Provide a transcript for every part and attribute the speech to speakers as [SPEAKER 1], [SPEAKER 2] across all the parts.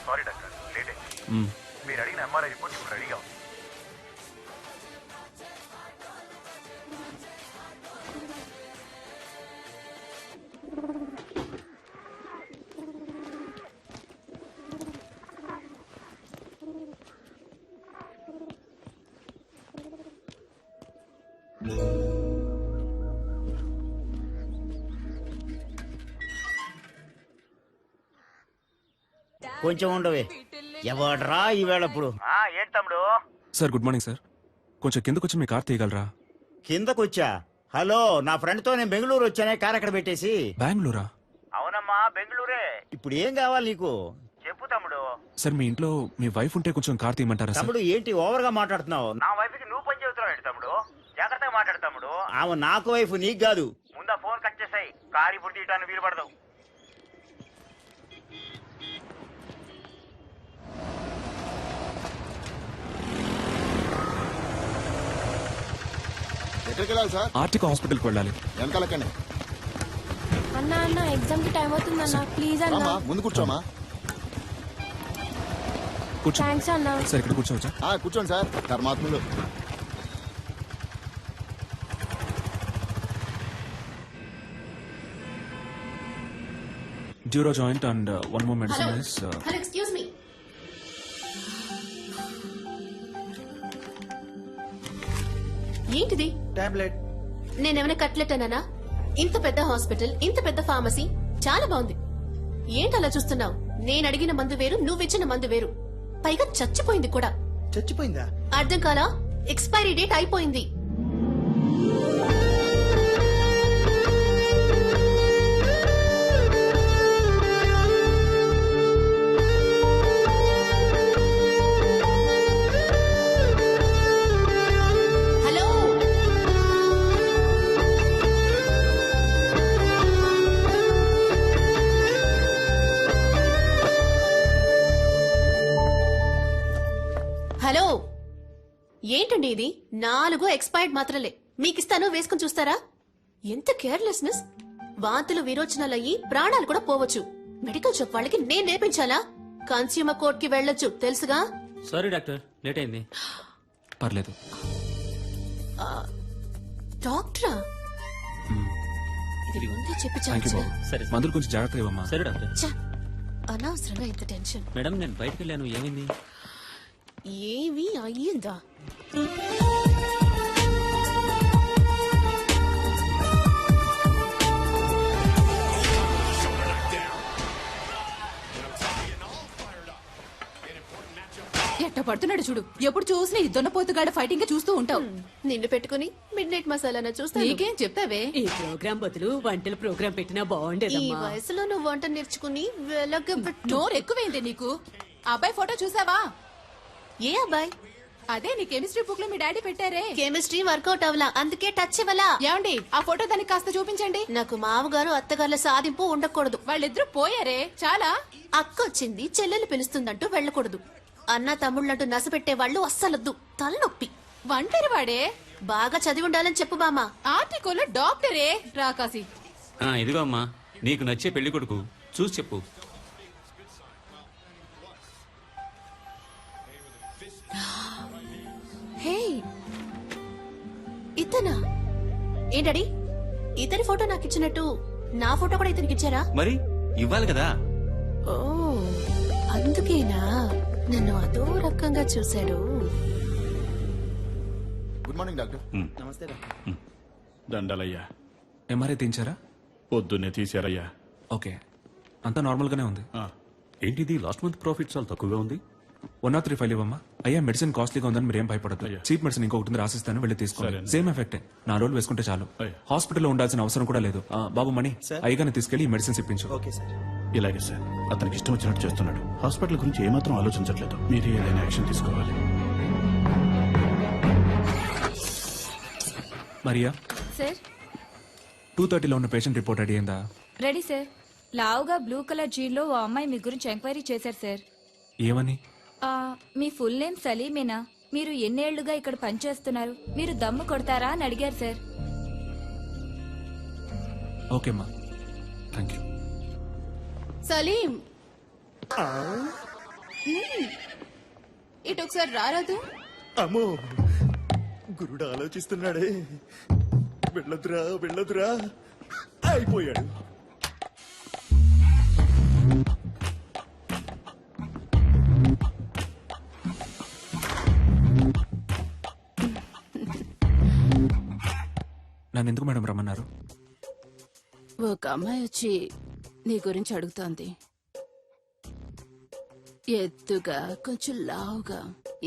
[SPEAKER 1] Sorry doctor, late అయింది. మీరు అడిగిన ఎంఆర్ఐ రిపోర్ట్ ఇప్పుడు రెడీగా ఉంది.
[SPEAKER 2] కొంచెం ఉండవే. ఎవడ్రా ఈవేళప్పుడు?
[SPEAKER 1] ఏంటి తమ్ముడు?
[SPEAKER 3] Sir good morning sir. కొంచెం కిందకు వచ్చి మీ కార్ తీయగలరా?
[SPEAKER 2] కిందకొచ్చా? హలో, నా ఫ్రెండ్ తో నేను బెంగళూరు వచ్చానే, కార్ అక్కడ పెట్టేసి.
[SPEAKER 3] బెంగళూరా?
[SPEAKER 1] అవునమ్మా, బెంగళూరే.
[SPEAKER 2] ఇప్పుడు ఏం కావాలి నీకు?
[SPEAKER 1] చెప్పు తమ్ముడు.
[SPEAKER 3] సార్ మీ ఇంట్లో మీ వైఫ్ ఉంటే కొంచెం కార్ తీయమంటారా సార్?
[SPEAKER 2] తమ్ముడు ఏంటి ఓవర్ గా మాట్లాడుతున్నావు?
[SPEAKER 1] నా వైఫ్ కి నువ్వు పని చెబుతున్నావు ఏంటి తమ్ముడు? జాగ్రత్తగా మాట్లాడు తమ్ముడు.
[SPEAKER 2] ఆమె నాకు వైఫ్, నీకు కాదు.
[SPEAKER 1] ముందా ఫోన్ కట్ చేసాయి. కారు ఇప్పుడు తీయటానికి వీలు పడదు.
[SPEAKER 4] ఎక్కడికి వెళ్ళాలి సార్?
[SPEAKER 3] ఆర్టిక హాస్పిటల్కి వెళ్ళాలి.
[SPEAKER 4] వెనకాలక్కనే.
[SPEAKER 5] అన్నా అన్న ఎగ్జామ్ కి టైం అవుతుంది అన్న, ప్లీజ్ అన్న.
[SPEAKER 4] రామా, ముందు కూర్చోమా.
[SPEAKER 3] కూర్చో.
[SPEAKER 5] థ్యాంక్స్ అన్న.
[SPEAKER 3] సార్ ఇక్కడ కూర్చోవచ్చా?
[SPEAKER 4] కూర్చోండి సార్. ధర్మాత్ములు.
[SPEAKER 3] Duro joint and one more medicine is
[SPEAKER 5] hello, excuse me. ఏంటిది?
[SPEAKER 2] టాబ్లెట్.
[SPEAKER 5] నేనేమైనా కట్లెట్ అన్నానా? ఇంత పెద్ద హాస్పిటల్, ఇంత పెద్ద ఫార్మసీ, చాలా బాగుంది. ఏంటి అలా చూస్తున్నావు? నేను అడిగిన మందు వేరు, నువ్విచ్చిన మందు వేరు. పైగా చచ్చిపోయింది కూడా.
[SPEAKER 2] చచ్చిపోయిందా?
[SPEAKER 5] అర్థం కాలా? ఎక్స్పైరీ డేట్ అయిపోయింది. హలో, హలో, ఏంటండి ఇది? 4 ఎక్స్పైర్డ్ మాత్రలే మీకిస్తాను, వేసుకుని చూస్తారా? ఎంత కేర్లెస్నెస్! వాంతులు విరోచనాలయ్యి ప్రాణాలు కూడా పోవచ్చు. మెడికల్ షాప్ వాళ్ళకి నేను నేర్పించాలా? కన్స్యూమర్ కోర్ట్ కి వెళ్ళొచ్చు, తెలుసుగా?
[SPEAKER 6] సారీ డాక్టర్, లేట్ అయింది.
[SPEAKER 3] పర్లేదు.
[SPEAKER 5] డాక్టరా? ఇది ముందే చెప్పి
[SPEAKER 3] థ్యాంక్ యూ
[SPEAKER 5] చాలు.
[SPEAKER 3] బాబు.
[SPEAKER 6] సరే సార్.
[SPEAKER 3] మందులు కొంచెం జాగ్రత్తగా ఇవ్వమ్మా.
[SPEAKER 6] సరే డాక్టర్.
[SPEAKER 5] ఛ, అనవసరంగా ఇంత టెన్షన్.
[SPEAKER 6] మేడం నేను బయటకు వెళ్ళాను, ఏమైంది?
[SPEAKER 5] ఏవి అయ్యిందా?
[SPEAKER 7] ఎట్ట పడుతున్నాడు చూడు. ఎప్పుడు చూసినా ఈ దొన్నపోతుగాడ ఫైటింగ్ చూస్తూ ఉంటావు.
[SPEAKER 5] నిన్ను పెట్టుకుని మిడ్ నైట్ మసాలా చూస్తా.
[SPEAKER 7] నీకేం చెప్తావే?
[SPEAKER 8] ఈ ప్రోగ్రామ్ బదులు వంటల ప్రోగ్రామ్ పెట్టినా
[SPEAKER 5] ఈ
[SPEAKER 8] బాగుండేదమ్మా.
[SPEAKER 5] వయసులో నువ్వు వంట నేర్చుకుని వెలగబెట్టు.
[SPEAKER 7] నోరు ఎక్కువైంది నీకు. అబ్బాయి ఫోటో చూసావా?
[SPEAKER 5] ఏ అబ్బాయి?
[SPEAKER 7] అదే నీ కెమిస్ట్రీ బుక్ లో మీ డాడీ పెట్టారే.
[SPEAKER 5] కెమిస్ట్రీ వర్కౌట్ అవలా, అందుకే టచ్ ఇవ్వలా.
[SPEAKER 7] ఏమండి, ఆ ఫోటో దానికి కాస్త చూపించండి.
[SPEAKER 5] నాకు మామగారు అత్తగారుల సాధింపు ఉండకూడదు.
[SPEAKER 7] వాళ్ళిద్దరూ పోయారే, చాలా.
[SPEAKER 5] అక్క వచ్చింది, చెల్లెలు పిలుస్తుందంటూ వెళ్ళకూడదు. అన్న తమ్ముళ్ళంటూ నసపెట్టే వాళ్ళు అస్సలొద్దు, తలనొప్పి.
[SPEAKER 7] ఒంటరి వాడే.
[SPEAKER 5] బాగా చదివి ఉండాలని చెప్పు బామ్మ.
[SPEAKER 7] ఆర్టికల్ డాక్టరే రాకాసి.
[SPEAKER 6] ఇదిగో అమ్మా, నీకు నచ్చే పెళ్లి కొడుకు చూసి చెప్పు.
[SPEAKER 5] హే, ఇతనా? ఏంటడి, ఇతని ఫోటో నాకు ఇచ్చినట్టు నా ఫోటో కూడా ఇతనికి ఇచ్చారా?
[SPEAKER 6] మరి ఇవ్వాలి కదా.
[SPEAKER 5] ఓ, అందుకేనా నన్ను అదో రకంగా చూశాడు.
[SPEAKER 4] Good morning doctor.
[SPEAKER 2] నమస్తే డాక్టర్.
[SPEAKER 9] దండలయ్యా.
[SPEAKER 3] ఎంఆర్ఐ తీయించారా?
[SPEAKER 9] పొద్దున్నే తీశారయ్యా.
[SPEAKER 3] ఓకే, అంతా నార్మల్ గానే ఉంది.
[SPEAKER 9] ఏంటిది లాస్ట్ మంత్ ప్రాఫిట్ చాలా తక్కువగా ఉంది.
[SPEAKER 3] 103 ఫైల్ ఇవ్వమ్మా. అయ్యా మెడిసిన్ కాస్ట్లీగా ఉందని మీరు ఏం భయపడదు.
[SPEAKER 9] అయ్యా.
[SPEAKER 3] చీప్ మెడిసిన్ ఇంకొకటి రాసిస్తాను, వెళ్ళి తీసుకోండి.
[SPEAKER 9] సరే.
[SPEAKER 3] సేమ్ ఎఫెక్టే. 4 రోజులు వేసుకుంటే చాలు.
[SPEAKER 9] అయ్యా.
[SPEAKER 3] హాస్పిటల్లో ఉండాల్సిన అవసరం కూడా లేదు. బాబు మణి, అయ్యగానే తీసుకెళ్లి ఈ మెడిసిన్స్ ఇప్పించు.
[SPEAKER 2] Okay sir.
[SPEAKER 9] ఇలాగే సార్, అతనికి ఇష్టం వచ్చినట్టు చేస్తున్నాడు. హాస్పిటల్ గురించి ఏమాత్రం ఆలోచించట్లేదు. మీరే ఏదైనా యాక్షన్ తీసుకోవాలి.
[SPEAKER 3] మరియా,
[SPEAKER 10] సార్
[SPEAKER 3] 2:30లో ఉన్న పేషెంట్ రిపోర్ట్ రెడీ అయిందా?
[SPEAKER 10] Ready sir. లావుగా బ్లూ కలర్ జీన్లో ఓ అమ్మాయి మీ గురించి ఎంక్వైరీ చేశారు సార్.
[SPEAKER 3] ఏమని?
[SPEAKER 10] మీ ఫుల్ నేమ్ సలీమేనా? మీరు ఎన్నేళ్లుగా ఇక్కడ పనిచేస్తున్నారు? మీరు దమ్ము కొడతారా అని అడిగారు సార్.
[SPEAKER 3] ఓకేమ్మా, థ్యాంక్ యూ.
[SPEAKER 5] సలీం,
[SPEAKER 7] ఇటు ఒకసారి రారాదు.
[SPEAKER 9] అమ్మో గురుడు ఆలోచిస్తున్నాడే. వెళ్ళదురా వెళ్ళదురా అయిపోయాడు.
[SPEAKER 3] నన్ను ఎందుకు మేడం రమ్మన్నారు?
[SPEAKER 7] ఒక అమ్మాయి వచ్చి నీ గురించి అడుగుతోంది. ఎత్తుగా కొంచెం లావుగా.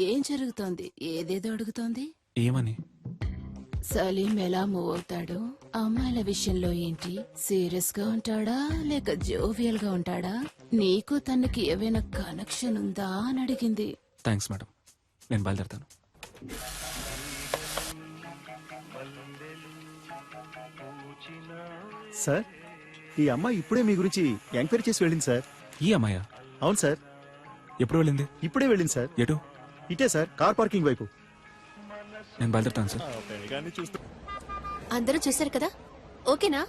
[SPEAKER 7] ఏం జరుగుతోంది? ఏదేదో అడుగుతోంది.
[SPEAKER 3] ఏమని?
[SPEAKER 7] సలీం ఎలా మూవ్ అవుతాడు, అమ్మాయిల విషయంలో ఏంటి, సీరియస్ గా ఉంటాడా లేక జోవియల్ గా ఉంటాడా, నీకు తనకి ఏవైనా కనెక్షన్ ఉందా అని అడిగింది.
[SPEAKER 3] థ్యాంక్స్ మేడం, నేను బయలుదేరుతాను.
[SPEAKER 11] సార్, ఈ అమ్మాయి ఇప్పుడే మీ గురించి ఎంక్వైరీ చేసి వెళ్ళింది సార్.
[SPEAKER 3] ఈ అమ్మాయా?
[SPEAKER 11] అవును సార్,
[SPEAKER 3] ఎప్పుడు వెళ్ళింది?
[SPEAKER 11] ఇప్పుడే వెళ్ళింది సార్.
[SPEAKER 3] ఎటు?
[SPEAKER 11] ఇటే సార్, కార్ పార్కింగ్ వైపు.
[SPEAKER 3] నేను బయలుదేరుతాను సార్.
[SPEAKER 5] అందరూ చూశారు కదా, ఓకేనా?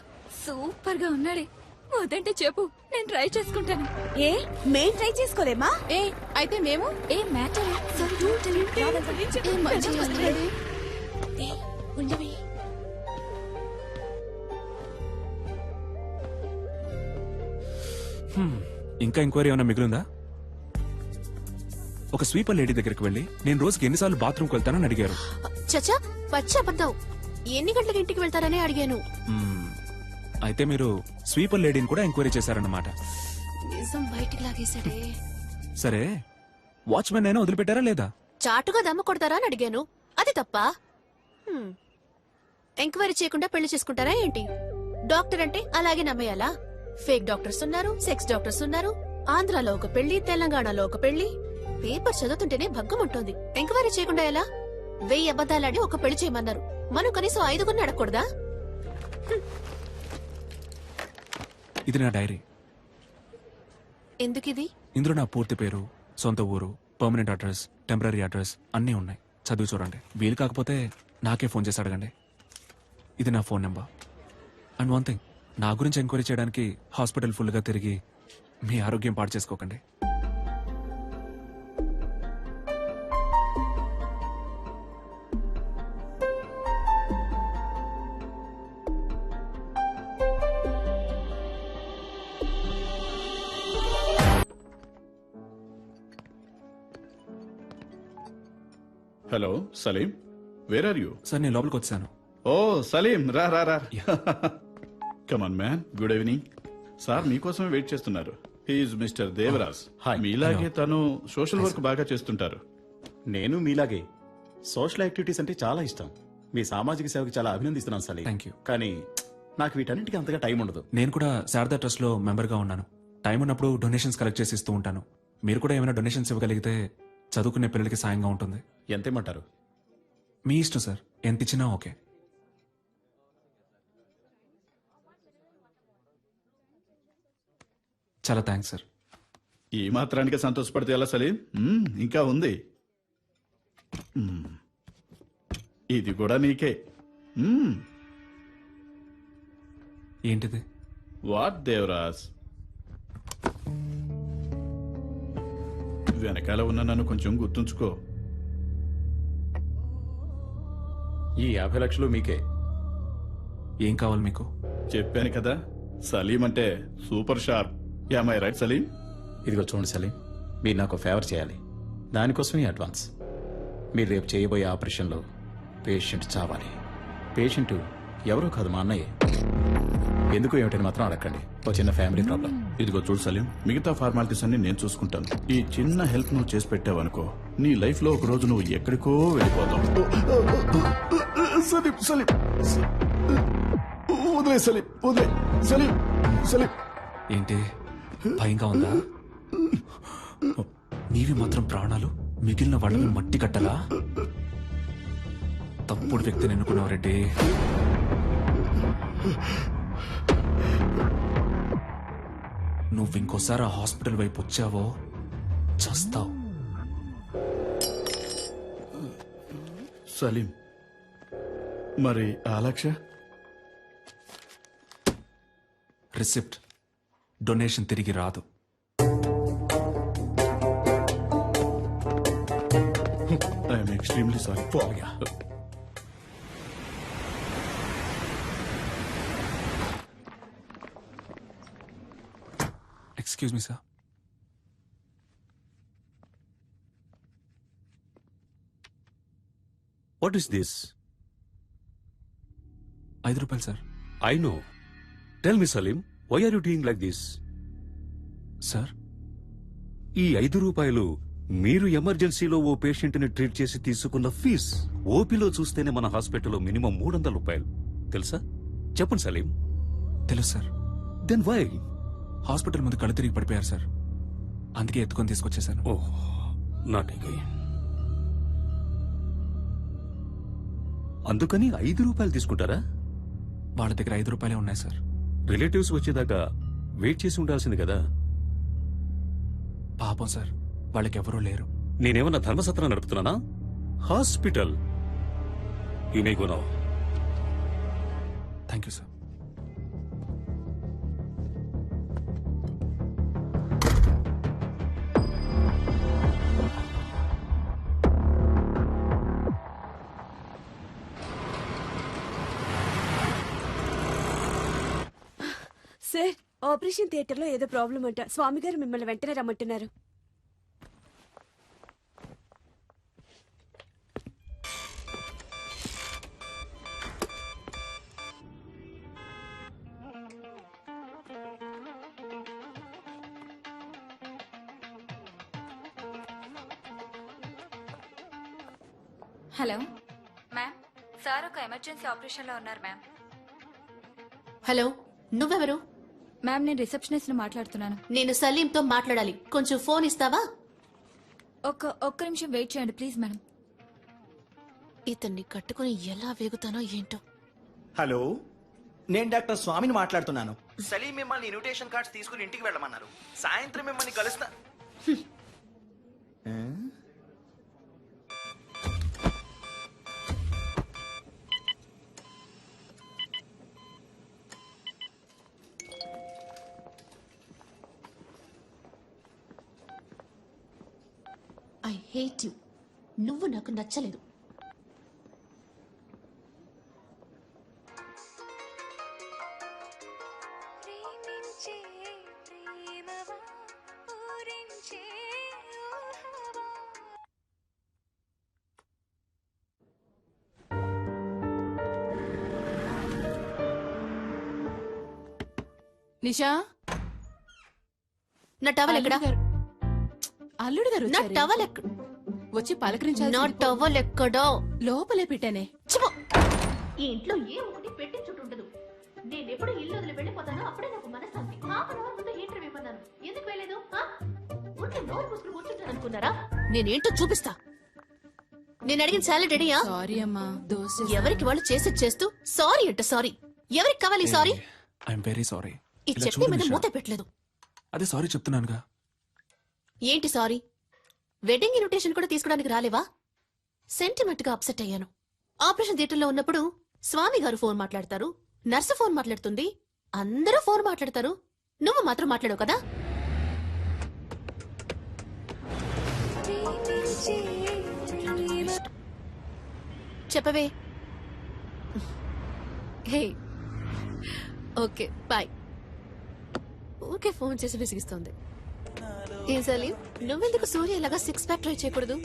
[SPEAKER 10] సూపర్ గా ఉన్నాడే. వద్దంటే చెప్పు, నేను ట్రై చేసుకుంటాను.
[SPEAKER 7] ఏ మేం ట్రై చేసుకోలేమా? ఏ అయితే మేము
[SPEAKER 10] ఏ మ్యాటర్ ఉండవి.
[SPEAKER 3] ఇంకా ఎంక్వైరీ ఏమైనా మిగిలిందా? ఒక స్వీపర్ లేడీ దగ్గరికి వెళ్ళి నేను రోజుకి ఎన్నిసార్లు బాత్రూమ్కి వెళ్తానని అడిగారు.
[SPEAKER 5] చచ్చా, పచ్చి అబద్ధం. ఎన్ని గంటలకు ఇంటికి వెళ్తారని అడిగాను.
[SPEAKER 3] అయితే మీరు స్వీపర్ లేడీని కూడా ఎంక్వైరీ చేశారన్నమాట.
[SPEAKER 5] నిజం బయటికి లాగేశాడే.
[SPEAKER 3] సరే, వాచ్మెన్ అయినా వదిలిపెట్టారా లేదా?
[SPEAKER 5] చాటుగా దమ్మ కొడతారా అని అడిగాను. అది తప్ప? ఎంక్వైరీ చేయకుండా పెళ్లి చేసుకుంటారా ఏంటి? డాక్టర్ అంటే అలాగే నమ్మేయాలా? ఫేక్ డాక్టర్స్ ఉన్నారు, సెక్స్ డాక్టర్స్ ఉన్నారు. ఆంధ్రాలో ఒక పెళ్లి, తెలంగాణలో ఒక పెళ్లి. పేపర్ చదువుతుంటేనే భగ్గం ఉంటుంది. ఎంక్వైరీ చేయకుండా ఎలా? 1000 అబద్దాలాడి ఒక పెళ్లి చేయమన్నారు. మనం కనీసం 5 అడగకూడదా?
[SPEAKER 3] ఇది నా డైరీ.
[SPEAKER 5] ఎందుకిది?
[SPEAKER 3] ఇందులో నా పూర్తి పేరు, సొంత ఊరు, పర్మనెంట్ అడ్రస్, టెంపరీ అడ్రస్ అన్నీ ఉన్నాయి. చదివి చూడండి. వీలు కాకపోతే నాకే ఫోన్ చేసి అడగండి. ఇది నా phone number. And one thing, నా గురించి ఎంక్వైరీ చేయడానికి హాస్పిటల్ ఫుల్గా తిరిగి మీ ఆరోగ్యం పాడు చేసుకోకండి.
[SPEAKER 9] Hello Salim, where are you?
[SPEAKER 3] Sir, నేను లోపలికి వచ్చాను.
[SPEAKER 9] ఓ సలీం, రా రా రా. Come on man, good evening. Sir మీకోసమే వెయిట్ చేస్తున్నారు. He is mister Devraj. మీలాగే తను సోషల్ వర్క్ బాగా చేస్తుంటారు.
[SPEAKER 11] నేను మీలాగే సోషల్ యాక్టివిటీస్ అంటే చాలా ఇష్టం. మీ సామాజిక సేవకి చాలా అభినందిస్తున్నాను సలీం.
[SPEAKER 3] Thank you.
[SPEAKER 11] కానీ నాకు వీటన్నిటికీ అంతగా టైం ఉండదు.
[SPEAKER 3] నేను కూడా శారదా ట్రస్ట్ లో మెంబర్ గా ఉన్నాను. టైం ఉన్నప్పుడు డొనేషన్స్ కలెక్ట్ చేసి ఇస్తూ ఉంటాను. మీరు కూడా ఏమైనా డొనేషన్స్ ఇవ్వగలిగితే చదువుకునే పిల్లలకి సాయంగా ఉంటుంది.
[SPEAKER 11] ఎంతేమంటారు?
[SPEAKER 3] మీ ఇష్టం సార్, ఎంత ఇచ్చినా ఓకే. చాలా థ్యాంక్స్ సార్.
[SPEAKER 9] ఈ మాత్రానికి సంతోషపడితే ఎలా సలీం? ఇంకా ఉంది. ఇది కూడా నీకే.
[SPEAKER 3] ఏంటిది?
[SPEAKER 9] వాట్ దేవరాజ్? వెనకాల ఉన్న నన్ను కొంచెం గుర్తుంచుకో.
[SPEAKER 11] ఈ 50 లక్షలు మీకే.
[SPEAKER 3] ఏం కావాలి మీకు?
[SPEAKER 9] చెప్పాను కదా, సలీం అంటే super sharp. Am I right Salim?
[SPEAKER 11] ఇదిగో చూడండి సలీం, మీరు నాకు ఫేవర్ చేయాలి. దానికోసమే అడ్వాన్స్. మీరు రేపు చేయబోయే ఆపరేషన్లో పేషెంట్ చావాలి. పేషెంట్ ఎవరో కాదు, మా అన్నయ్య. ఎందుకు ఏమిటని మాత్రం అడగండి. ఓ చిన్న ఫ్యామిలీ ప్రాబ్లం.
[SPEAKER 9] ఇదిగో చూడు సలీం, మిగతా ఫార్మాలిటీస్ అన్ని నేను చూసుకుంటాను. ఈ చిన్న హెల్ప్ నువ్వు చేసి పెట్టావనుకో, నీ లైఫ్ లో ఒక రోజు నువ్వు ఎక్కడికో వెళ్ళిపోతావు. సలీం సలీం, వదిలే సలీం, వదిలే సలీం. సలీం
[SPEAKER 3] ఏంటి భయంగా ఉందా? నీవి మాత్రం ప్రాణాలు, మిగిలిన వాళ్ళని మట్టి కట్టలా? తప్పుడు వ్యక్తిని ఎన్నుకున్నావు రెడ్డి. నువ్వు ఇంకోసారి ఆ హాస్పిటల్ వైపు వచ్చావో చస్తావు.
[SPEAKER 9] సలీం, మరి ఆ లక్ష?
[SPEAKER 3] రిసిప్ట్, డొనేషన్ తిరిగి రాదు.
[SPEAKER 9] I'm extremely sorry.
[SPEAKER 3] Excuse me sir.
[SPEAKER 6] What is this?
[SPEAKER 3] ₹5 sir.
[SPEAKER 6] I know. Tell me Salim, why are you doing like this?
[SPEAKER 3] Sir
[SPEAKER 6] ఈ ₹5 మీరు ఎమర్జెన్సీలో ఓ పేషెంట్ ని ట్రీట్ చేసి తీసుకున్న ఫీజ్. ఓపీలో చూస్తేనే మన హాస్పిటల్లో మినిమం ₹300 తెలుసా? చెప్పండి సలీం.
[SPEAKER 3] తెలుసు సార్.
[SPEAKER 6] Then why?
[SPEAKER 3] హాస్పిటల్ ముందు కళ్ళు తిరిగి పడిపోయారు సార్, అందుకే ఎత్తుకొని తీసుకొచ్చేసాను.
[SPEAKER 6] ఓహ్, నాట్ అగైన్. అందుకని ₹5 తీసుకుంటారా?
[SPEAKER 3] వాళ్ళ దగ్గర ₹5 ఉన్నాయి సార్.
[SPEAKER 6] రిలేటివ్స్ వచ్చేదాకా వెయిట్ చేసి ఉండాల్సింది కదా.
[SPEAKER 3] పాపం సార్, వాళ్ళకెవరూ లేరు.
[SPEAKER 6] నేనేమన్నా ధర్మసత్రం నడుపుతున్నానా? Hospital. You may go now.
[SPEAKER 3] Thank you sir.
[SPEAKER 8] Sir, operation theatre లో ఏదో ప్రాబ్లం అంట. స్వామి గారు మిమ్మల్ని వెంటనే రమ్మంటున్నారు.
[SPEAKER 10] హలో మ్యామ్, సార్ ఒక ఎమర్జెన్సీ ఆపరేషన్ లో ఉన్నారు మ్యామ్.
[SPEAKER 5] హలో, నువ్వెవరు?
[SPEAKER 10] మ్యామ్, నేను రిసెప్షనిస్ట్ ని మాట్లాడుతున్నాను.
[SPEAKER 5] నేను సలీంతో మాట్లాడాలి. కొంచెం ఫోన్ ఇస్తావా?
[SPEAKER 10] ఒక్క నిమిషం వెయిట్ చేయండి ప్లీజ్ మేడం.
[SPEAKER 5] ఇతన్ని కట్టుకుని ఎలా వేగుతానో ఏంటో.
[SPEAKER 12] హలో, నేను డాక్టర్ స్వామిని మాట్లాడుతున్నాను. సలీం మిమ్మల్ని ఇన్విటేషన్ కార్డ్స్ తీసుకుని ఇంటికి వెళ్ళమన్నారు. సాయంత్రం మిమ్మల్ని కలుస్తా.
[SPEAKER 5] I hate you. నువ్వు నాకు నచ్చలేదు.
[SPEAKER 7] నిషా,
[SPEAKER 5] నా టవల్ ఎక్కడా?
[SPEAKER 7] అల్లుడు గారు
[SPEAKER 5] నా
[SPEAKER 7] వచ్చారే.
[SPEAKER 5] టవల్ ఎక్కడ?
[SPEAKER 7] వచ్చి పలకరించాలి.
[SPEAKER 5] నా టవల్ ఎక్కడో
[SPEAKER 7] లోపలే పెట్టానే.
[SPEAKER 5] చెప్పు. ఈ ఇంట్లో ఏ ఒకటి పెట్టి చుట్టుండదు. నేను ఎప్పుడు ఇల్లు వదిలి వెళ్ళిపోతానో అప్పుడే నాకు మనశ్శాంతి. హాఫ్ అన్ అవర్ ముందు ఇంటర్వ్యూ ఇవ్వన్నాను. ఎందుకు వెళ్ళలేదు? ఉంటే నోరు మూసుకుని కూర్చుంటాను అనుకున్నారా? నేనేంటో చూపిస్తా. నేను అడిగిన సాలరీ రెడీయా?
[SPEAKER 7] సారీ అమ్మా, దోశ.
[SPEAKER 5] ఎవరికి వాళ్ళు చేసేది చేస్తూ సారీ అంట. సారీ ఎవరికి కావాలి? సారీ.
[SPEAKER 3] I'm very sorry.
[SPEAKER 5] ఈ చట్నీ మీద మూత పెట్టలేదు.
[SPEAKER 3] అదే సారీ చెప్తున్నానుగా.
[SPEAKER 5] ఏంటి సారీ? వెడ్డింగ్ ఇన్విటేషన్ కూడా తీసుకోవడానికి రాలేవా? సెంటిమెంట్ గా అప్సెట్ అయ్యాను. ఆపరేషన్ థియేటర్లో ఉన్నప్పుడు స్వామి గారు ఫోన్ మాట్లాడతారు, నర్సు ఫోన్ మాట్లాడుతుంది, అందరూ ఫోన్ మాట్లాడతారు. నువ్వు మాత్రం మాట్లాడవు కదా? చెప్పవే. Hey, okay bye. Okay, phone చేసి విసిగిస్తోంది. ఏం సలీం, నువ్వెందుకు సూర్య ఇలాగా 6 ప్యాక్ ట్రై చేయకూడదు?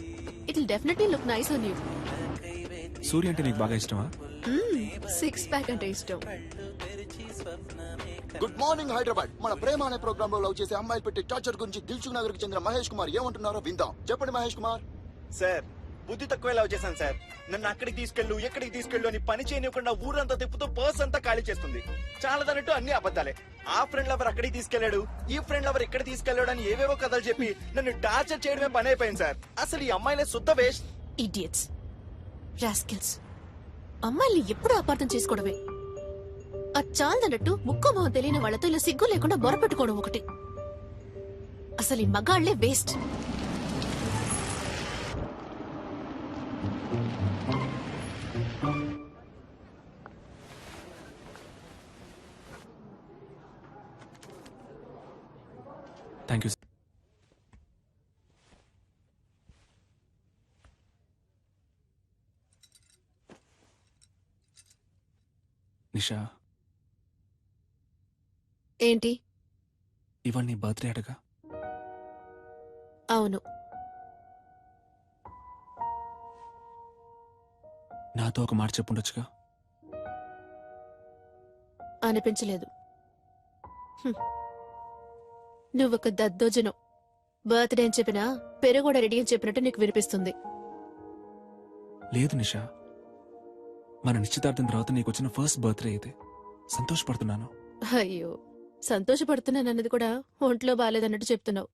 [SPEAKER 5] It will definitely look nice on you.
[SPEAKER 3] Surya అంటే నీకు బాగా ఇష్టమా?
[SPEAKER 5] 6 ప్యాక్ అంటే ఇష్టం.
[SPEAKER 4] Good morning Hyderabad. మన ప్రేమ అనే ప్రోగ్రామ్ లో లవ్ చేసే అమ్మాయిలు పెట్టి టార్చర్ గురించి దిల్సుఖ్ నగర్ కి చెందిన మహేష్ కుమార్ ఏమంటున్నారో విందాం. చెప్పండి మహేష్ కుమార్.
[SPEAKER 12] సార్, బుద్ధి తక్కువ లవ్ చేశాను సార్. నన్ను అక్కడికి తీసుకెళ్ళు, ఎక్కడికి తీసుకెళ్ళు అని పని చేయనివ్వకుండా ఊరంతా తిప్పుతూ పర్స్ అంతా ఖాళీ చేస్తుంది. చాలదన్నట్టు అన్ని అబద్ధాలే. ఆ ఫ్రెండ్ లవర్ అక్కడికి తీసుకెళ్లాడు, ఈ ఫ్రెండ్ లవర్ ఇక్కడ తీసుకెళ్లాడు అని ఏవేవో కథలు చెప్పి నన్ను టార్చర్ చేయడమే పని అయిపోయింది సార్. అసలు ఈ అమ్మాయిలే శుద్ధ వేస్ట్.
[SPEAKER 5] Idiots, rascals. అమ్మాయిల్ని ఎప్పుడూ అపార్థం చేసుకోవడమే. అది చాలదన్నట్టు ముక్కో మొహం తెలియని వాళ్ళతో ఇలా సిగ్గు లేకుండా బొరపెట్టుకోవడం ఒకటి. అసలు ఈ మగాళ్లే వేస్ట్.
[SPEAKER 3] Thank you. నిషా,
[SPEAKER 5] ఏంటి?
[SPEAKER 3] ఇవాళ నీ బర్త్డే అడగా.
[SPEAKER 5] అవును.
[SPEAKER 3] నాతో ఒక మాట చెప్పుండొచ్చుగా.
[SPEAKER 5] అనిపించలేదు. నువ్వొక దద్దోజనం. బర్త్డే అని చెప్పినా పెరుగు కూడా రెడీ అని చెప్పినట్టు నీకు వినిపిస్తుంది.
[SPEAKER 3] లేదు నిషా, మన నిశ్చితార్థం తర్వాత నీకు వచ్చిన ఫస్ట్ బర్త్డే ఇది. సంతోషపడుతున్నాను.
[SPEAKER 5] అయ్యో, సంతోషపడుతున్నానన్నది కూడా ఒంట్లో బాగాలేదన్నట్టు చెప్తున్నావు.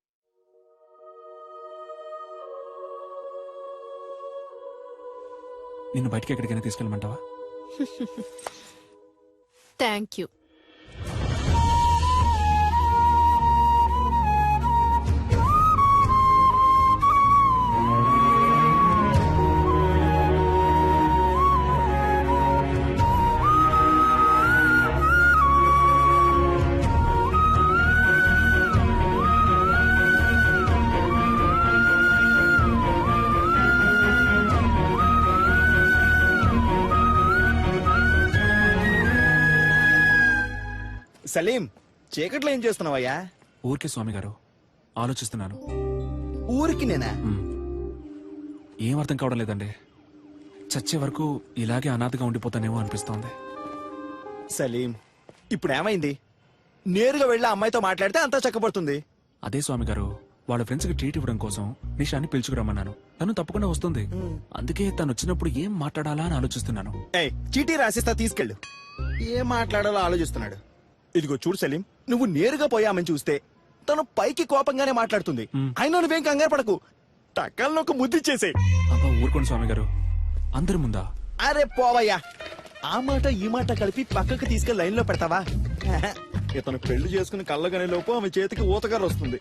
[SPEAKER 3] నిన్ను బయటికి ఎక్కడికైనా తీసుకెళ్ళమంటావా?
[SPEAKER 5] Thank you.
[SPEAKER 12] సలీం, చీకట్లో ఏం చేస్తున్నావయ్యా?
[SPEAKER 3] ఊరికే స్వామి గారు, ఆలోచిస్తున్నాను.
[SPEAKER 12] ఊరికి నేనా?
[SPEAKER 3] ఏం అర్థం కావడం లేదండి. చచ్చే వరకు ఇలాగే అనాథగా ఉండిపోతానేమో అనిపిస్తోంది.
[SPEAKER 12] సలీం, ఇప్పుడు ఏమైంది? నేరుగా వెళ్ళి ఆ అమ్మాయితో మాట్లాడితే అంతా చక్కబడుతుంది.
[SPEAKER 3] అదే స్వామి గారు, వాళ్ళ ఫ్రెండ్స్ కి ట్రీట్ ఇవ్వడం కోసం నిషాని పిలుచుకురమ్మన్నాను. తను తప్పకుండా వస్తుంది. అందుకే తను వచ్చినప్పుడు ఏం మాట్లాడాలా అని ఆలోచిస్తున్నాను.
[SPEAKER 12] ఏయ్, చీటీ రాసిస్తా, తీసుకెళ్ళు. ఏం మాట్లాడాలో ఆలోచిస్తున్నాడు. ఇదిగో చూడు సలీం, నువ్వు నేరుగా పోయామని చూస్తే తను పైకి కోపంగానే మాట్లాడుతుంది. అయినా నువ్వేం కంగారు పడకు, టక్కల్లో ఒక ముద్దిచ్చేసే.
[SPEAKER 3] అబ్బా ఊరుకోండి స్వామి గారు, అందరి ముందా?
[SPEAKER 12] అరే పోవయ్యా, ఆ మాట ఈ మాట కలిపి పక్కకు తీసుకెళ్లి లైన్ లో పెడతావా? ఇతను పెళ్లి చేసుకుని కళ్ళగనే లోపు ఆమె చేతికి ఊతగారు వస్తుంది.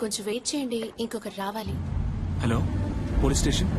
[SPEAKER 5] కొంచెం వెయిట్ చేయండి, ఇంకొకరు రావాలి.
[SPEAKER 3] Hello, police station.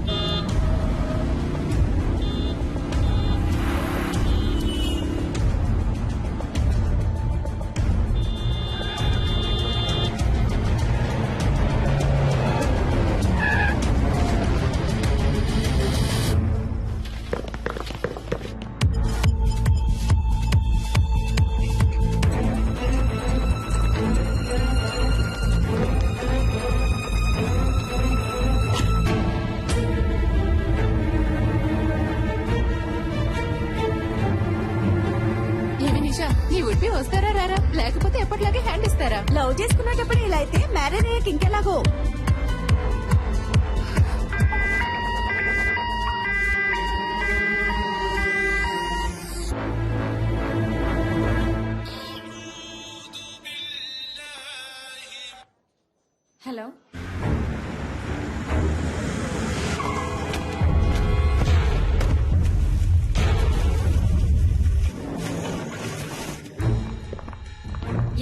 [SPEAKER 7] నీ ఉడిపి వస్తారా రారా, లేకపోతే ఎప్పటిలాగే హ్యాండ్ ఇస్తారా?
[SPEAKER 8] లవ్ చేసుకున్నప్పుడు ఇలా అయితే మ్యారేజ్ అయ్యాక ఇంకెలాగో.
[SPEAKER 10] Hello,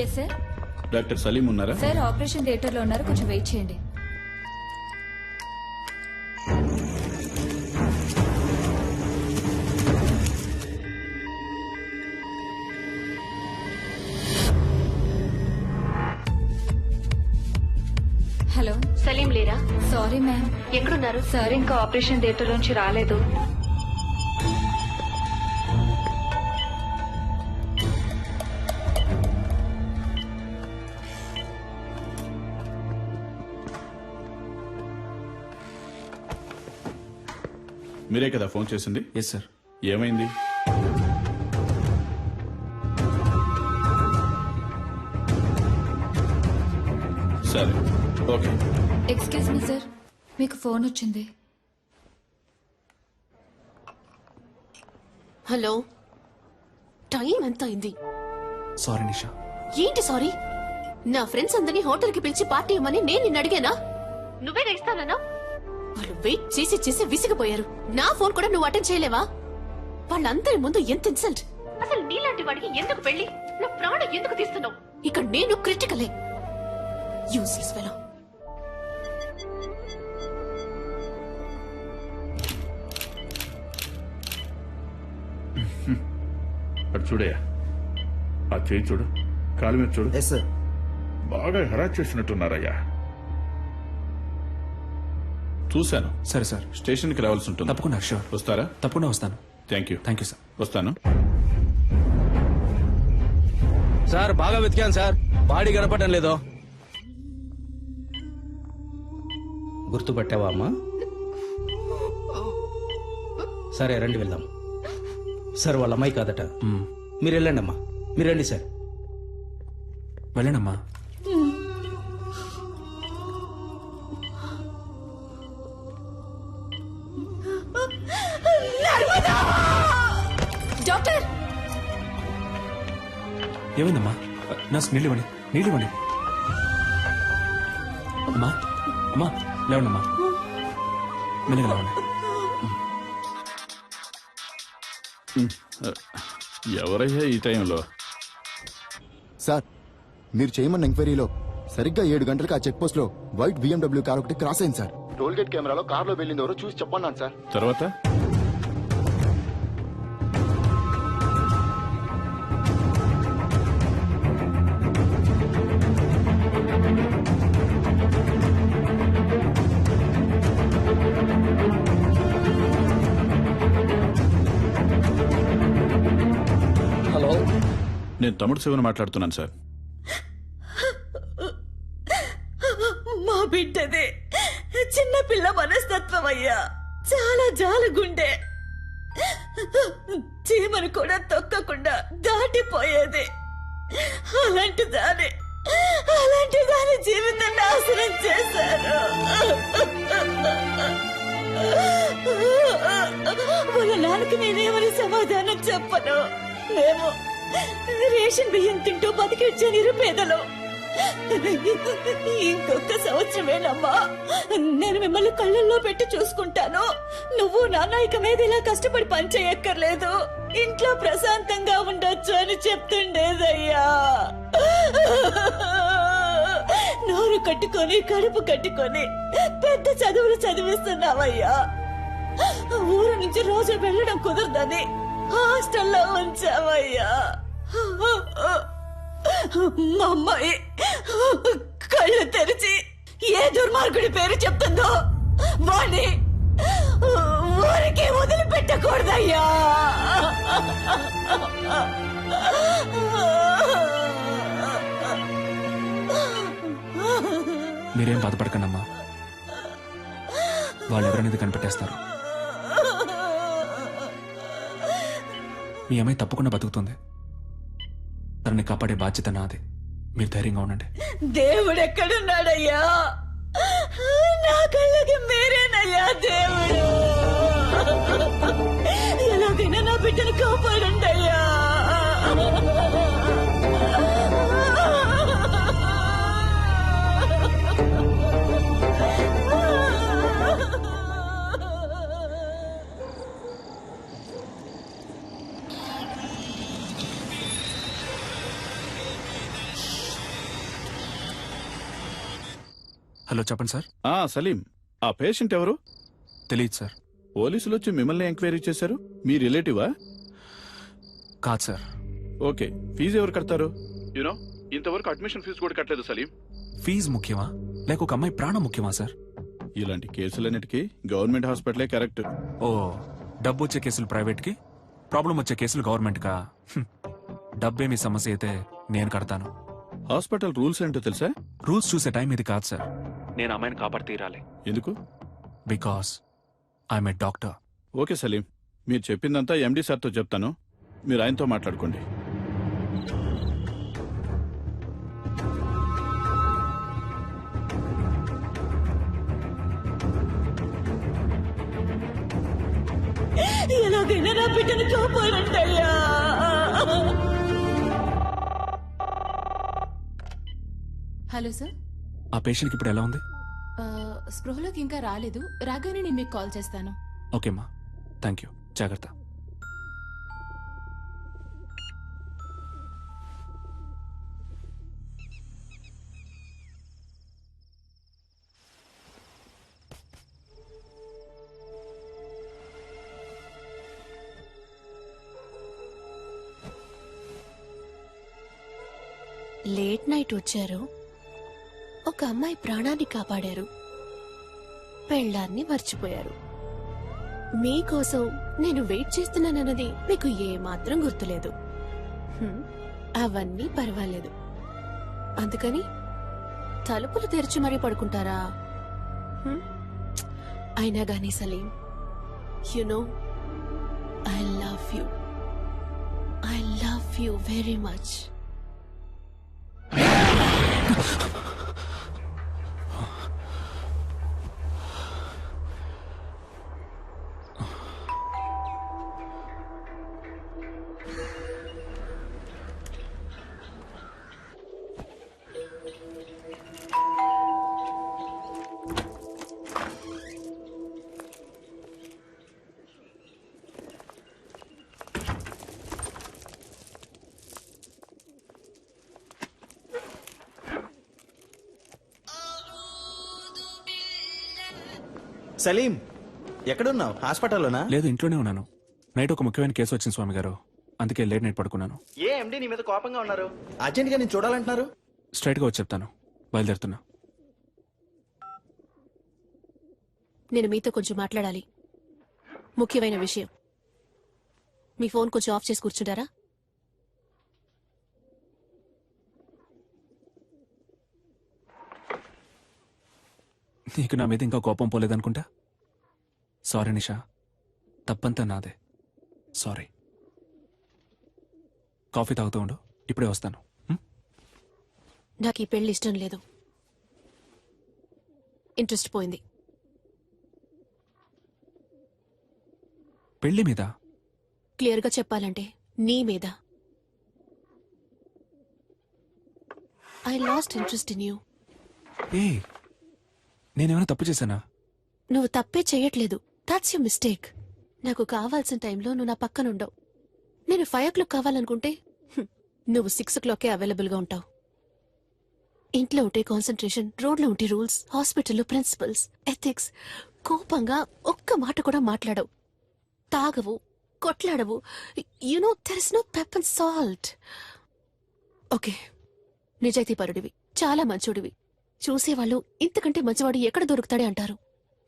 [SPEAKER 10] yes sir.
[SPEAKER 9] Doctor Salim ఉన్నారా?
[SPEAKER 10] సార్ ఆపరేషన్ థియేటర్ లో ఉన్నారు, కొంచెం వెయిట్ చేయండి. Hello, sorry ma'am.
[SPEAKER 5] ఎక్కడున్నారు?
[SPEAKER 10] సార్ ఇంకా ఆపరేషన్ థియేటర్ నుంచి రాలేదు.
[SPEAKER 9] మీరే కదా ఫోన్ చేసింది?
[SPEAKER 3] Yes sir.
[SPEAKER 9] ఏమైంది? సరే, ఓకే.
[SPEAKER 10] ఎక్స్క్యూజ్ మీ సార్, మీకు ఫోన్ వచ్చింది.
[SPEAKER 5] హలో, టైం ఎంత అయింది?
[SPEAKER 3] సారీ నిషా.
[SPEAKER 5] ఏంటి సారీ? నా ఫ్రెండ్స్ అందరినీ హోటల్ కి పిలిచి పార్టీ ఇవ్వమని నేను నిన్ను అడిగానా? నువ్వేగా ఇస్తానన్నా? వాళ్ళు వెయిట్ చేసి చేసి విసిగిపోయారు. నా ఫోన్ కూడా నువ్వు అటెండ్ చేయలేవా? వాళ్ళందరి ముందు ఎంత ఇన్సల్ట్! అసలు నీలాంటి వాడికి ఎందుకు పెళ్లి? నా ప్రాణం ఎందుకు తీస్తున్నావు? ఇక్కడ నేను క్రిటికలే. Useless fellow.
[SPEAKER 9] అటు చూడయ్యా, ఆ చేయి చూడు, కాలు మీద చూడు.
[SPEAKER 2] Yes sir.
[SPEAKER 9] బాగా హెరాస్ చేసినట్టున్నారయ్యా. చూశాను.
[SPEAKER 3] సరే సార్.
[SPEAKER 9] స్టేషన్కి రావాల్సి ఉంటుంది.
[SPEAKER 3] తప్పకుండా. షూర్.
[SPEAKER 9] వస్తారా?
[SPEAKER 3] తప్పకుండా వస్తాను.
[SPEAKER 9] Thank you.
[SPEAKER 3] Thank you sir.
[SPEAKER 9] వస్తాను.
[SPEAKER 12] సార్ బాగా వెతికాను సార్, బాడీ కనపడడం లేదో.
[SPEAKER 11] గుర్తుపట్టావా అమ్మా? సరే రండి వెళ్దాం. సార్ వాళ్ళ అమ్మాయి కాదట. మీరు వెళ్ళండి అమ్మా, మీరు రండి సార్.
[SPEAKER 3] వెళ్ళండమ్మా.
[SPEAKER 5] డాక్టర్,
[SPEAKER 3] ఏమైందమ్మా? నర్స్ నీళ్ళు ఇవ్వండి, నీళ్ళు ఇవ్వండి. అమ్మా, అమ్మా లేవండమ్మా, మెల్లగా లేవండి.
[SPEAKER 9] ఎవరయ్యా ఈ టైంలో?
[SPEAKER 4] సార్, మీరు చేయమన్న ఎంక్వైరీలో సరిగ్గా 7 గంటలకు ఆ చెక్ పోస్ట్ లో వైట్ BMW కార్ ఒకటి క్రాస్ అయింది సార్. టోల్ గేట్ కెమెరాలో కార్లో వెళ్ళింది ఎవరో చూసి చెప్పన్నాను సార్.
[SPEAKER 9] తర్వాత
[SPEAKER 11] హలో,
[SPEAKER 9] నేను తమ్ముడు శివన్ మాట్లాడుతున్నాను సార్.
[SPEAKER 8] మా బిడ్డదే చిన్న పిల్ల మనస్తత్వం అయ్యా, చాలా జాలగుండే. చీమను కూడా తొక్కకుండా దాటిపోయేది. అలాంటి దాని జీవితం నాశనం చేశారు. వాళ్ళ నాన్నకి నేనేమని సమాధానం చెప్పను. మేము రేషన్ బియ్యం తింటూ బతికిచ్చే నిరుపేదలు. ఇంకొక సంవత్సరమేనమ్మా, నేను మిమ్మల్ని కళ్ళల్లో పెట్టి చూసుకుంటాను. నువ్వు నాన్న ఇక మీద ఇలా కష్టపడి పని చేయక్కర్లేదు, ఇంట్లో ప్రశాంతంగా ఉండొచ్చు అని చెప్తుండేదయ్యా. నోరు కట్టుకొని కడుపు కట్టుకొని పెద్ద చదువులు చదివిస్తున్నావయ్యా. ఊరు నుంచి రోజు వెళ్ళడం కుదరదని హాస్టల్లో ఉంచావయ్యా. మా అమ్మాయి కళ్ళు తెరిచి ఏ దుర్మార్గుడి పేరు చెప్తుందో వాణ్ణి ఊరికి వదిలిపెట్టకూడదయ్యా.
[SPEAKER 3] మీరేం బాధపడకండమ్మా, వాళ్ళు ఎవరనేది కనిపెట్టేస్తారు. మీ అమ్మాయి తప్పకుండా బతుకుతుంది. తనని కాపాడే బాధ్యత నాది. మీరు ధైర్యంగా ఉండండి.
[SPEAKER 8] దేవుడు ఎక్కడున్నాడయ్యా? నా కళ్ళకి మీరేనయ్యా దేవుడు. ఎలాగైనా నా బిడ్డను కాపాడండి అయ్యా.
[SPEAKER 3] హలో, చెప్పండి సార్.
[SPEAKER 9] సలీం, ఆ పేషెంట్ ఎవరు?
[SPEAKER 3] తెలియదు సార్.
[SPEAKER 9] పోలీసులు వచ్చి మిమ్మల్ని ఎంక్వైరీ చేశారు. మీ రిలేటివా?
[SPEAKER 3] కాదు సార్.
[SPEAKER 9] ఓకే, ఫీజు ఎవరు కడతారు? యూనో, ఇంతవరకు అడ్మిషన్ ఫీజు కూడా కట్టలేదు సలీం.
[SPEAKER 3] ఫీజు ముఖ్యమా లేక ఒక అమ్మాయి ప్రాణం ముఖ్యమా సార్?
[SPEAKER 9] ఇలాంటి కేసులన్నిటికీ గవర్నమెంట్ హాస్పిటలే కరెక్ట్.
[SPEAKER 3] ఓ, డబ్బు వచ్చే కేసులు ప్రైవేట్కి, ప్రాబ్లం వచ్చే కేసులు గవర్నమెంట్కా? డబ్బే మీ సమస్య అయితే నేను కడతాను.
[SPEAKER 9] హాస్పిటల్ రూల్స్ ఏంటో తెలుసా?
[SPEAKER 3] రూల్స్ చూసే టైం ఇది కాదు సార్. నేను అమ్మాయిని కాపాడి తీరాలి.
[SPEAKER 9] ఎందుకు?
[SPEAKER 3] Because I'm a doctor.
[SPEAKER 9] Okay Salim, మీరు చెప్పిందంతా ఎండి సార్తో చెప్తాను, మీరు ఆయనతో మాట్లాడుకోండి.
[SPEAKER 8] ఎలాగైనా నా బిడ్డను కాపాడండి అయ్యా.
[SPEAKER 7] హలో సార్,
[SPEAKER 3] ఆ పేషెంట్కి ఇప్పుడు ఎలా ఉంది?
[SPEAKER 7] స్పృహలోకి ఇంకా రాలేదు. రాగానే నేను మీకు కాల్ చేస్తాను.
[SPEAKER 3] ఓకేమ్మా, థ్యాంక్ యూ. జాగ్రత్త.
[SPEAKER 5] లేట్ నైట్ వచ్చారు, ఒక అమ్మాయి ప్రాణాన్ని కాపాడారు, పెళ్ళాన్ని మర్చిపోయారు. మీకోసం నేను వెయిట్ చేస్తున్నానన్నది మీకు ఏమాత్రం గుర్తులేదు. అవన్నీ పర్వాలేదు. అందుకని తలుపులు తెరిచి మరీ పడుకుంటారా? అయినా గానీ Salim, you know I love you very much.
[SPEAKER 12] Salim, ఎక్కడున్నావు? హాస్పిటల్లోనా?
[SPEAKER 3] లేదు, ఇంట్లోనే ఉన్నాను. నైట్ ఒక ముఖ్యమైన కేసు వచ్చింది స్వామి గారు, అందుకే లేట్ నైట్ పడుకున్నాను.
[SPEAKER 12] ఏ ఎండి నీ మీద కోపంగా ఉన్నారు? అర్జెంట్ గా నేను చూడాలంటున్నారు.
[SPEAKER 3] స్ట్రైట్ గా వచ్చి చెప్తాను, బయలుదేరుతున్నా.
[SPEAKER 5] నేను మీతో కొంచెం మాట్లాడాలి, ముఖ్యమైన విషయం. మీ ఫోన్ కొంచెం ఆఫ్ చేసి కూర్చుంటారా?
[SPEAKER 3] నీకు నా మీద ఇంకా కోపం పోలేదనుకుంటా. సారీ నిషా, తప్పంతా నాదే. సారీ. కాఫీ తాగుతూ ఉండు, ఇప్పుడే వస్తాను.
[SPEAKER 5] నాకు ఈ పెళ్లి ఇష్టం లేదు. ఇంట్రెస్ట్ పోయింది.
[SPEAKER 3] పెళ్లి మీద?
[SPEAKER 5] క్లియర్గా చెప్పాలంటే నీ మీద. I lost interest in you.
[SPEAKER 3] ఏ, నేనేమైనా తప్పు చేశానా?
[SPEAKER 5] నువ్వు తప్పే చేయట్లేదు. That's you mistake. నాకు కావాల్సిన టైంలో నువ్వు నా పక్కన ఉండవు. నేను 5 o'clock కావాలనుకుంటే నువ్వు 6 o'clockకే అవైలబుల్ గా ఉంటావు. ఇంట్లో ఉంటే కాన్సన్ట్రేషన్, రోడ్లో ఉంటే రూల్స్, హాస్పిటల్లో ప్రిన్సిపల్స్, ఎథిక్స్. కోపంగా ఒక్క మాట కూడా మాట్లాడవు. తాగవు, కొట్లాడవు. You know there is no pepper and salt. Okay, నిజాయితీ పరుడివి, చాలా మంచోడివి. చూసేవాళ్ళు ఇంతకంటే మంచివాడు ఎక్కడ దొరుకుతాడే అంటారు.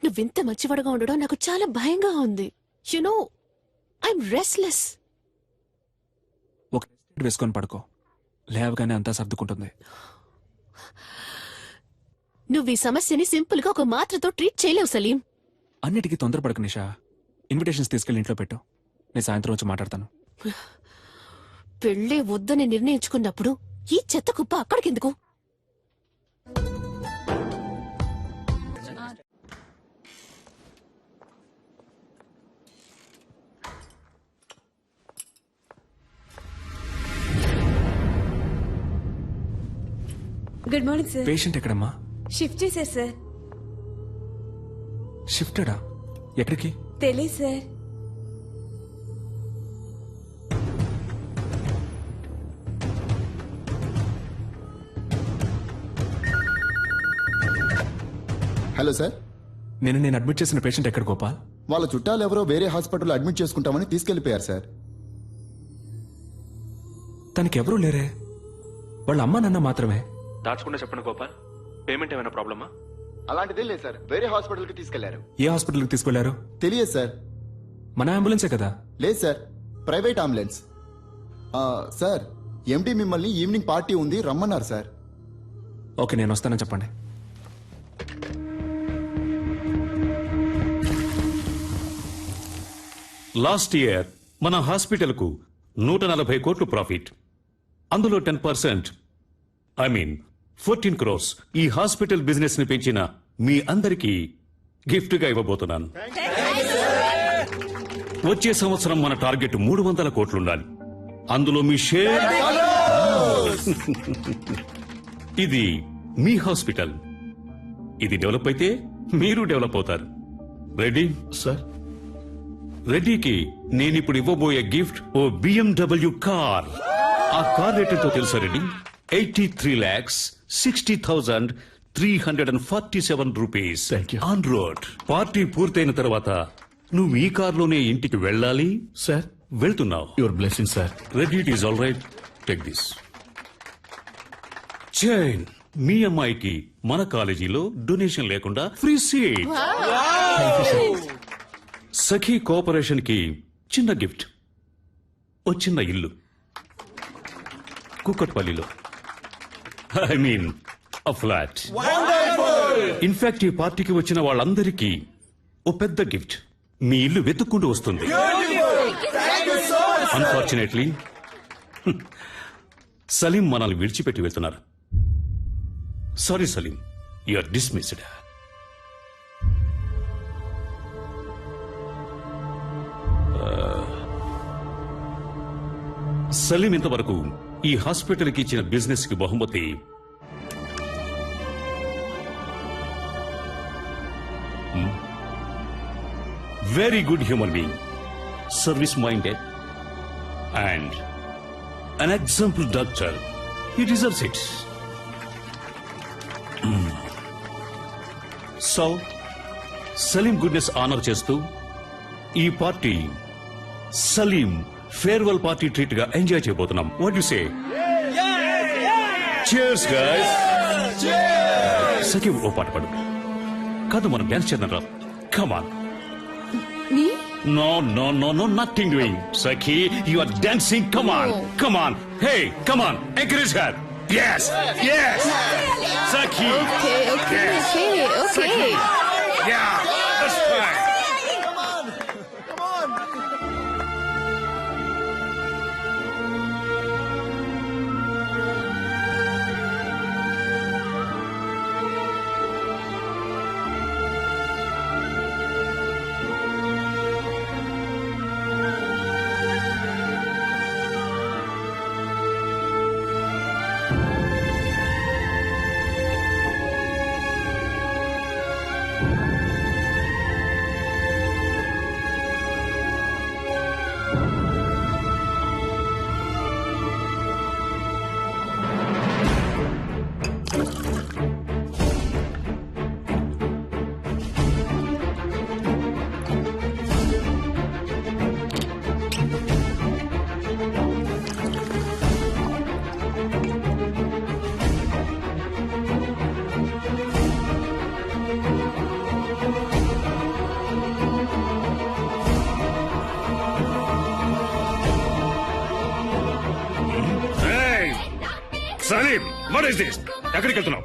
[SPEAKER 5] నువ్వింత మంచివాడుగా ఉండడం నాకు చాలా భయంగా ఉంది. You know I'm restless.
[SPEAKER 3] ఒక వేసుకొని పడుకో, లేవగానే అంతా సర్దుకుంటుంది.
[SPEAKER 5] నువ్వు ఈ సమస్యని సింపుల్ గా ఒక మాత్రతో ట్రీట్ చేయలేవు సలీం.
[SPEAKER 3] అన్నిటికీ తొందరపడకు నిషా. ఇన్విటేషన్స్ తీసుకెళ్ళి ఇంట్లో పెట్టు, నేను సాయంత్రం వచ్చి మాట్లాడతాను.
[SPEAKER 5] పెళ్ళే వద్దని నిర్ణయించుకున్నప్పుడు ఈ చెత్త కుప్ప అక్కడికెందుకు?
[SPEAKER 10] Good morning sir.
[SPEAKER 3] పేషెంట్ ఎక్కడమ్మా?
[SPEAKER 10] షిఫ్ట్ చేశారు సార్.
[SPEAKER 3] షిఫ్టెడా? ఎక్కడికి?
[SPEAKER 10] తెలీదు సార్.
[SPEAKER 4] హలో సార్,
[SPEAKER 3] నేను అడ్మిట్ చేసిన పేషెంట్ ఎక్కడ గోపాల్?
[SPEAKER 4] వాళ్ళ చుట్టాలు ఎవరో వేరే హాస్పిటల్లో అడ్మిట్ చేసుకుంటామని తీసుకెళ్లిపోయారు సార్.
[SPEAKER 3] తనకెవరూ లేరే, వాళ్ళ అమ్మ నాన్న మాత్రమే. దాచకుండా చెప్పండి గోపాల్. పేమెంట్ ఏమైనా ప్రాబ్లమా?
[SPEAKER 4] అలాంటిదే లేదు సార్, వేరే హాస్పిటల్ కి తీసుకెళ్లారు.
[SPEAKER 3] ఏ హాస్పిటల్కి తీసుకెళ్లారు?
[SPEAKER 4] తెలియదు సార్.
[SPEAKER 3] మన అంబులెన్సే కదా?
[SPEAKER 4] లేదు సార్, ప్రైవేట్ అంబులెన్స్. సార్, ఎండి మిమ్మల్ని ఈవినింగ్ పార్టీ ఉంది రమ్మన్నారు సార్.
[SPEAKER 3] ఓకే, నేను వస్తానని చెప్పండి.
[SPEAKER 6] లాస్ట్ ఇయర్ మన హాస్పిటల్ కు 140 కోట్లు ప్రాఫిట్. అందులో 10%, ఐ మీన్ 14 crores ఈ హాస్పిటల్ బిజినెస్ ని పెంచిన మీ అందరికీ గిఫ్ట్ గా ఇవ్వబోతున్నాను. వచ్చే సంవత్సరం మన టార్గెట్ 300 కోట్లు ఉండాలి. అందులో మీ షేర్. ఇది మీ హాస్పిటల్. ఇది డెవలప్ అయితే మీరు డెవలప్ అవుతారు. Ready
[SPEAKER 9] sir?
[SPEAKER 6] రెడ్డికి నేనిప్పుడు ఇవ్వబోయే గిఫ్ట్ ఓ BMW కార్. ఆ కార్ రేట్ ఎంతో తెలుసా Reddy? 83,60,347 rupees on road. Party పూర్తయిన తర్వాత నువ్వు ఈ కార్లోనే ఇంటికి వెళ్ళాలి.
[SPEAKER 9] సార్,
[SPEAKER 6] వెళ్తున్నావు.
[SPEAKER 9] Your blessing sir.
[SPEAKER 6] Reddy, it is all right, take this chain. మీ అమ్మాయికి మన కాలేజీలో డొనేషన్ లేకుండా ఫ్రీ సీట్. సఖీ కోఆపరేషన్ కి చిన్న గిఫ్ట్, ఓ చిన్న ఇల్లు కుక్కట్పల్లిలో. I mean a flat. In fact ఈ పార్టీకి వచ్చిన వాళ్ళందరికీ ఓ పెద్ద గిఫ్ట్. మీ ఇల్లు వెతుక్కుంటూ వస్తుంది. అన్ఫార్చునేట్లీ సలీం మనల్ని విడిచిపెట్టి వెళ్తున్నారు. Sorry Salim, you are dismissed. Salim ఇంతవరకు ఈ హాస్పిటల్ కి ఇచ్చిన బిజినెస్ కి బహుమతి very good human being, service minded and an example doctor. He deserves it. So, Salim goodness honour చేస్తూ ఈ party Salim farewell party treat గా ఎంజాయ్ చేయబోతున్నాం. What you say? Cheers guys. Sakhi ఓ పాట పాడు. కాదు, మనం డాన్స్ చేద్దాం రా. Come on. No, nothing doing. Sakhi, you are dancing. Come on, come on. Hey, come on, encourage her. Yes. Sakhi.
[SPEAKER 7] Okay.
[SPEAKER 6] Sakhi. Yeah, that's fine.
[SPEAKER 4] Come on.
[SPEAKER 6] Salim, what is this? ఎక్కడికి వెళ్తున్నావు?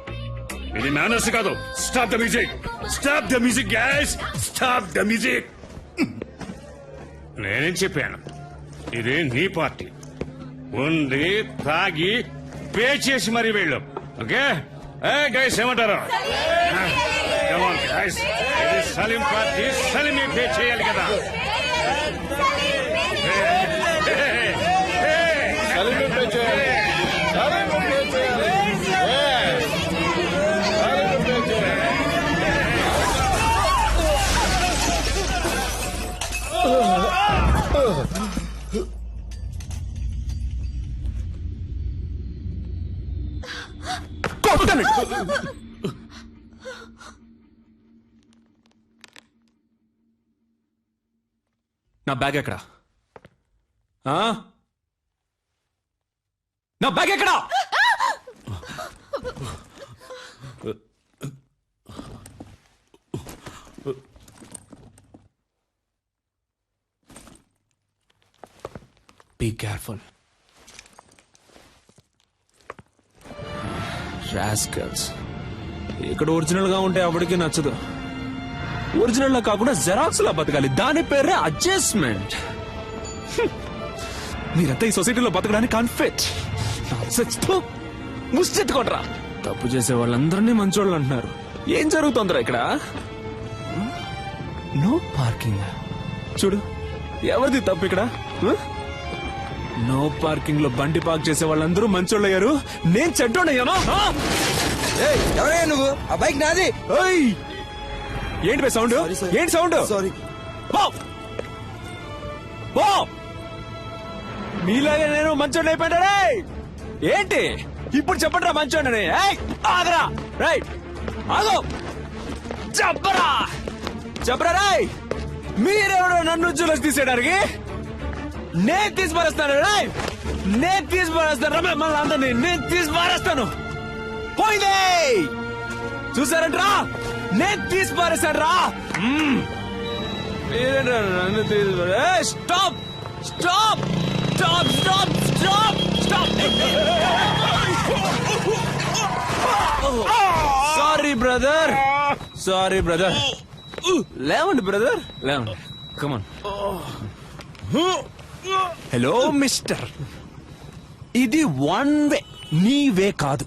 [SPEAKER 6] ఇది manners కాదు. Stop the music. Stop the music guys. Stop the music. నేనేం చెప్పాను? ఇది నీ party. ఉంది, తాగి పే చేసి మరీ వెళ్ళు. ఓకే గైస్, ఏమంటారు? గైస్, ఇది సలీం పార్టీ. సలీం పే చేయాలి కదా.
[SPEAKER 3] నా బ్యాగ్ ఎక్కడా? నా బ్యాగ్ ఎక్కడా? Be careful. రాస్కల్స్. ఇక్కడ ఒరిజినల్ గా ఉంటే ఎవరికి నచ్చదు. ఒరిజినల్ లా కాకుండా జెరాక్స్ లా బతకాలి. దాని పేరే అడ్జస్ట్మెంట్. మీరంతా ఈ సొసైటీలో బతకడానికి అన్ఫిట్. ముష్టెత్తుకోట్రా. తప్పు చేసే వాళ్ళందరినీ మంచోళ్ళు అంటున్నారు. ఏం జరుగుతుందిరా ఇక్కడ? No parking. చూడు, ఎవరిది తప్పు ఇక్కడ? నో పార్కింగ్ లో బండి పార్క్ చేసే వాళ్ళందరూ మంచోళ్ళు అయ్యారు. నేను చెడ్డోడయ్యాను.
[SPEAKER 12] ఎవరయ్యా నువ్వు? ఆ బైక్ నాది.
[SPEAKER 3] ఏంటి బే సౌండ్? ఏంటి సౌండ్?
[SPEAKER 12] సారీ.
[SPEAKER 3] మీలాగే నేను మంచోడిని అయిపోయాడే. ఏంటి ఇప్పుడు చెప్పండి రా మంచోడని. ఆగరా. రైట్, ఆగో. చెప్పరా చెప్పరా. రాయ్, మీరెవడో నన్ను జూలస్ తీసేయడానికి? నేను తీసి పారేస్తాను. రాయ్, నేను తీసి పారేస్తాను. రమ్య మళ్ళీ అందరినీ నేను తీసి పారేస్తాను. పోయిందే చూసారంట్రా, నేను తీసి పారేస్తాను రా. మీరేంట్రా నన్ను తీసి పారే. Stop stop stop stop stop stop. Sorry brother, sorry brother. లేవండి బ్రదర్, లేవండి. కమాన్. హలో మిస్టర్, ఇది వన్ వే, నీ వే కాదు.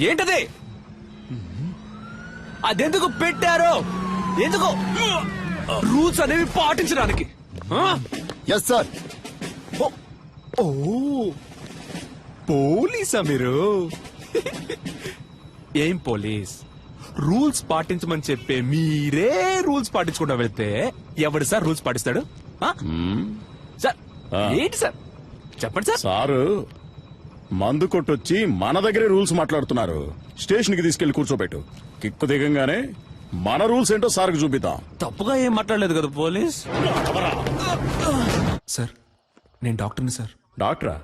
[SPEAKER 3] ఏంటది? అదెందుకు పెట్టారో? ఎందుకు? రూల్స్ అనేవి పాటించడానికి.
[SPEAKER 4] Yes sir.
[SPEAKER 3] ఓ, పోలీసా మీరు? ఏం పోలీస్? రూల్స్ పాటించమని చెప్పే మీరే రూల్స్ పాటించకుండా వెళ్తే ఎవడు సార్ రూల్స్ పాటిస్తాడు? సార్ ఏంటి సార్ చెప్పండి సార్.
[SPEAKER 13] సారు మందు కొట్టొచ్చి మన దగ్గరే రూల్స్ మాట్లాడుతున్నారు. స్టేషన్ కి తీసుకెళ్లి కూర్చోబెట్టు. కిక్కు దిగంగానే మన రూల్స్ ఏంటో సార్కి చూపిద్దాం.
[SPEAKER 3] తప్పుగా ఏం మాట్లాడలేదు కదా పోలీస్. సార్ నేను డాక్టర్ని సార్.
[SPEAKER 13] డాక్టరా?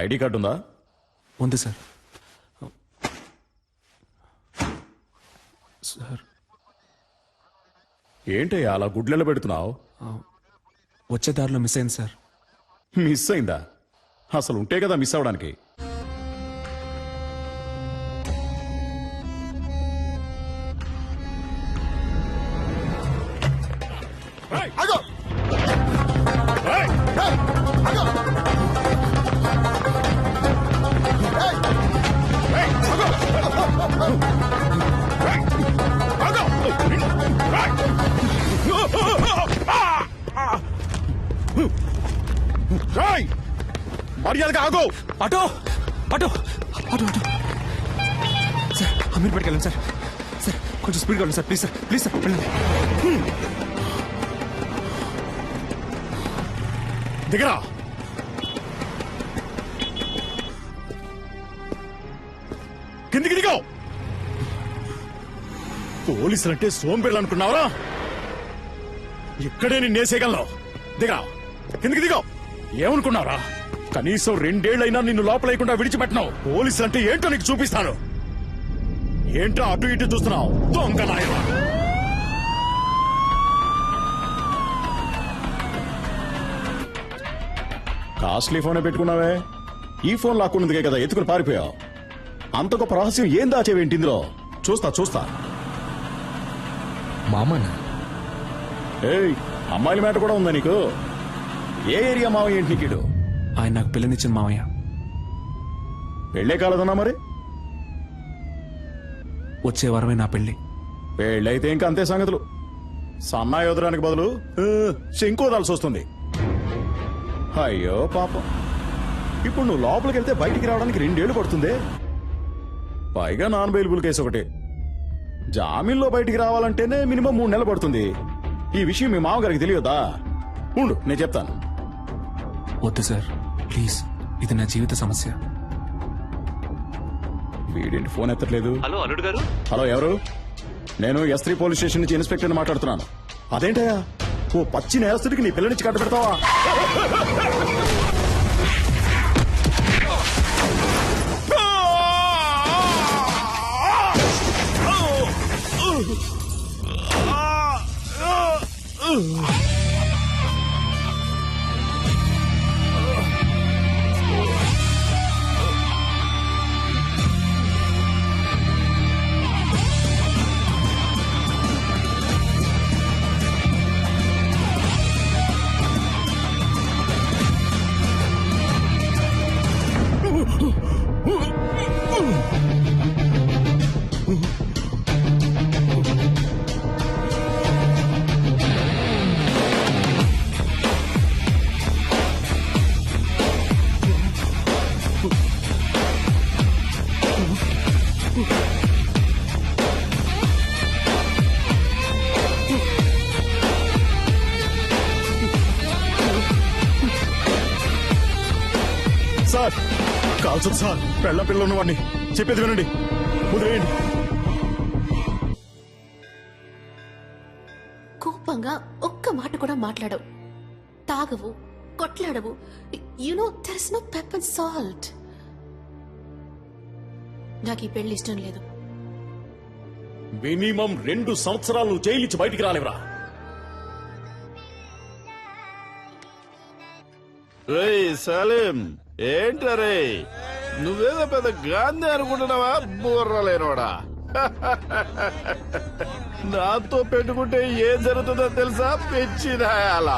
[SPEAKER 13] ఐడి కార్డు ఉందా?
[SPEAKER 3] ఉంది సార్. సార్
[SPEAKER 13] ఏంటయ్యా అలా గుడ్లెల పెడుతున్నావు?
[SPEAKER 3] వచ్చే దారిలో మిస్ అయింది సార్.
[SPEAKER 13] మిస్ అయిందా? అసలు ఉంటే కదా మిస్ అవడానికి. మర్యాదగా ఆగో.
[SPEAKER 3] Auto auto auto auto. Sir అమీర్పేటకి వెళ్ళండి సార్. సార్ కొంచెం స్పీడ్గా వెళ్ళండి sir. Please sir, please sir వెళ్ళండి.
[SPEAKER 13] దిగరా. కిందికి దిగో. పోలీసులంటే సోంబేళ్ళు అనుకున్నావరా? ఇక్కడే నిన్నేసేయగలను. దిగరా, కిందికి దిగో. ఏమనుకున్నావరా? కనీసం 2 ఏళ్లైనా నిన్ను లోపలేయకుండా విడిచిపెట్టినావు. పోలీసులంటే ఏంటో నీకు చూపిస్తాను. ఏంటో అటు ఇటు చూస్తున్నావు? దొంగ నాయనా. కాస్ట్లీ ఫోనే పెట్టుకున్నావే. ఈ ఫోన్ లాక్కున్నందుకే కదా ఎత్తుకుని పారిపోయావు. అంత గొప్ప రహస్యం ఏం దాచేవేంటి ఇందులో? చూస్తా చూస్తా.
[SPEAKER 11] మామనా?
[SPEAKER 13] ఏయ్, అమ్మాయిల మాట కూడా ఉందా నీకు? ఏ ఏరియా మావయ్య ఏంటి నీకు?
[SPEAKER 3] ఆయన నాకు పిల్లనిచ్చిన మావయ్య.
[SPEAKER 13] పెళ్ళే కాలేదన్నా మరి?
[SPEAKER 3] వచ్చే వారమే నా పెళ్లి.
[SPEAKER 13] పెళ్ళైతే ఇంకా అంతే సంగతులు. సన్నాయి వదలడానికి బదులు శంకు వదాల్సి వస్తుంది. అయ్యో పాపం. ఇప్పుడు నువ్వు లోపలికి వెళ్తే బయటికి రావడానికి 2 ఏళ్లు పడుతుంది. పైగా నాన్ బెయిలబుల్ కేసు ఒకటి. జామీన్లో బయటికి రావాలంటేనే మినిమం 3 నెలలు పడుతుంది. ఈ విషయం మీ మామగారికి తెలియదా? ఉండు నేను చెప్తాను.
[SPEAKER 3] వద్దు సార్ ప్లీజ్, ఇది నా జీవిత సమస్య.
[SPEAKER 13] వీడేంటి ఫోన్ ఎత్తట్లేదు?
[SPEAKER 3] హలో అల్లుడు గారు.
[SPEAKER 13] హలో, ఎవరు? నేను S3 పోలీస్ స్టేషన్ నుంచి ఇన్స్పెక్టర్ మాట్లాడుతున్నాను. అదేంటయ్యా, ఓ పచ్చి నేరస్తుడికి నీ పిల్లనిచ్చి కట్ట పెడతావా? సార్ కాల్చదు సార్, పెళ్ళ పిల్ల ఉన్నవాడిని. చెప్పేది వినండి, వదిలేయండి.
[SPEAKER 5] కోపంగా ఒక్క మాట కూడా మాట్లాడవు, తాగవు, కొట్లాడవు. You know there is no pepper and salt. నాకు ఈ పెళ్లి ఇష్టం లేదు.
[SPEAKER 13] మినిమం 2 సంవత్సరాలు జైలు నుంచి బయటికి రాలేవరా?
[SPEAKER 9] రేయ్ సలీం, ఏంటరే నువ్వేదో పెద్ద గాంధీ అనుకుంటున్నావా? బుర్రలేనోడా. నాతో పెట్టుకుంటే ఏం జరుగుతుందో తెలుసా? పిచ్చిదాయాల.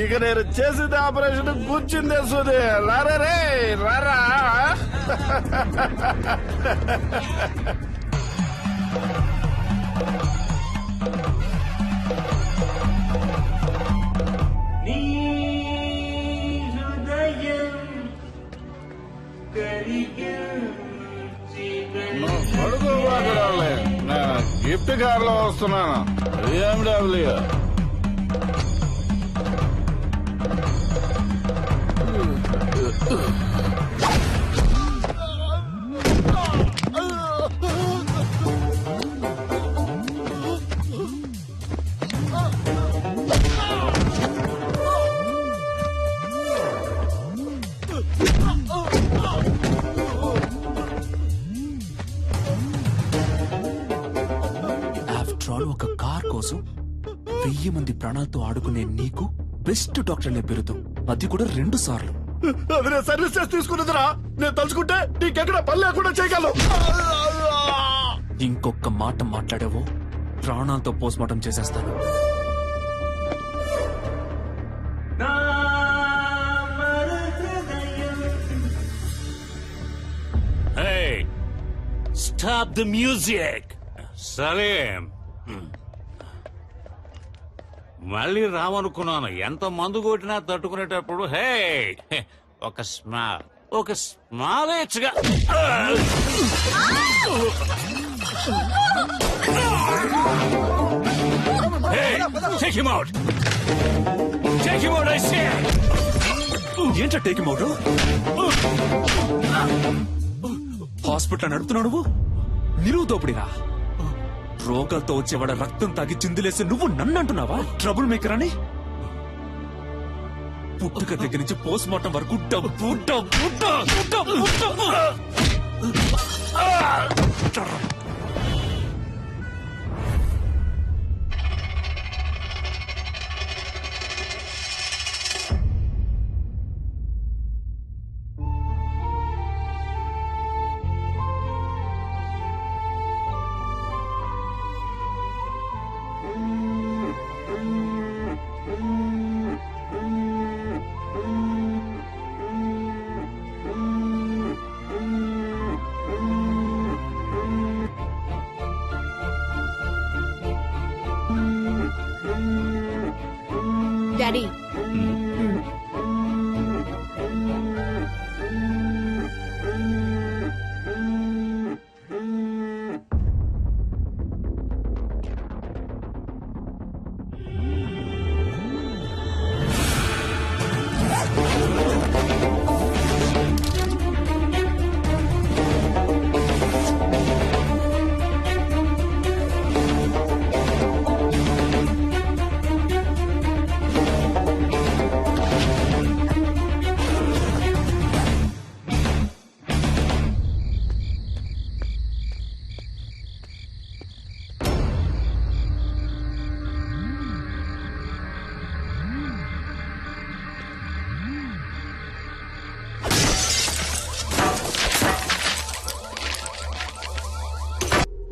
[SPEAKER 9] ఇక నేను చేసింది ఆపరేషన్ కూర్చుందే సుదే. రారా రే రారా. పడుకోబాకరాలే, నేను గిఫ్ట్ కార్ లో వస్తున్నాను. BMW.
[SPEAKER 3] ఆఫ్టర్ ఆల్ ఒక కార్ కోసం 1000 మంది ప్రాణాలతో ఆడుకునే నీకు బెస్ట్ డాక్టర్ బిరుదు, అది కూడా 2 సార్లు.
[SPEAKER 13] అది నేను సర్వీస్ చేసి తీసుకున్నదిరా. నేను తలుచుకుంటే నీకెక్కడ పని లేకుండా చేయగలను.
[SPEAKER 3] ఇంకొక మాట మాట్లాడావో ప్రాణాలతో పోస్ట్మార్టం చేసేస్తాను.
[SPEAKER 6] Stop the music. సలీం, మళ్ళీ రావనుకున్నాను. ఎంత మందు కొట్టినా తట్టుకునేటప్పుడు హే ఒక స్మాల్ ఇచ్చగా.
[SPEAKER 3] ఏంటో టేక్ మౌట్? హాస్పిటల్ నడుపుతున్నావు నువ్వు? నిలువు దోపిడిరా. రోగాలతో వచ్చేవాడ రక్తం తాగి చిందులేసి నువ్వు నన్ను అంటున్నావా ట్రబుల్ మేకర్ అని? పుట్టుక దగ్గర నుంచి పోస్ట్ మార్టం వరకు డబ్బు డబ్బు డబ్బు డబ్బు.
[SPEAKER 5] డాడీ,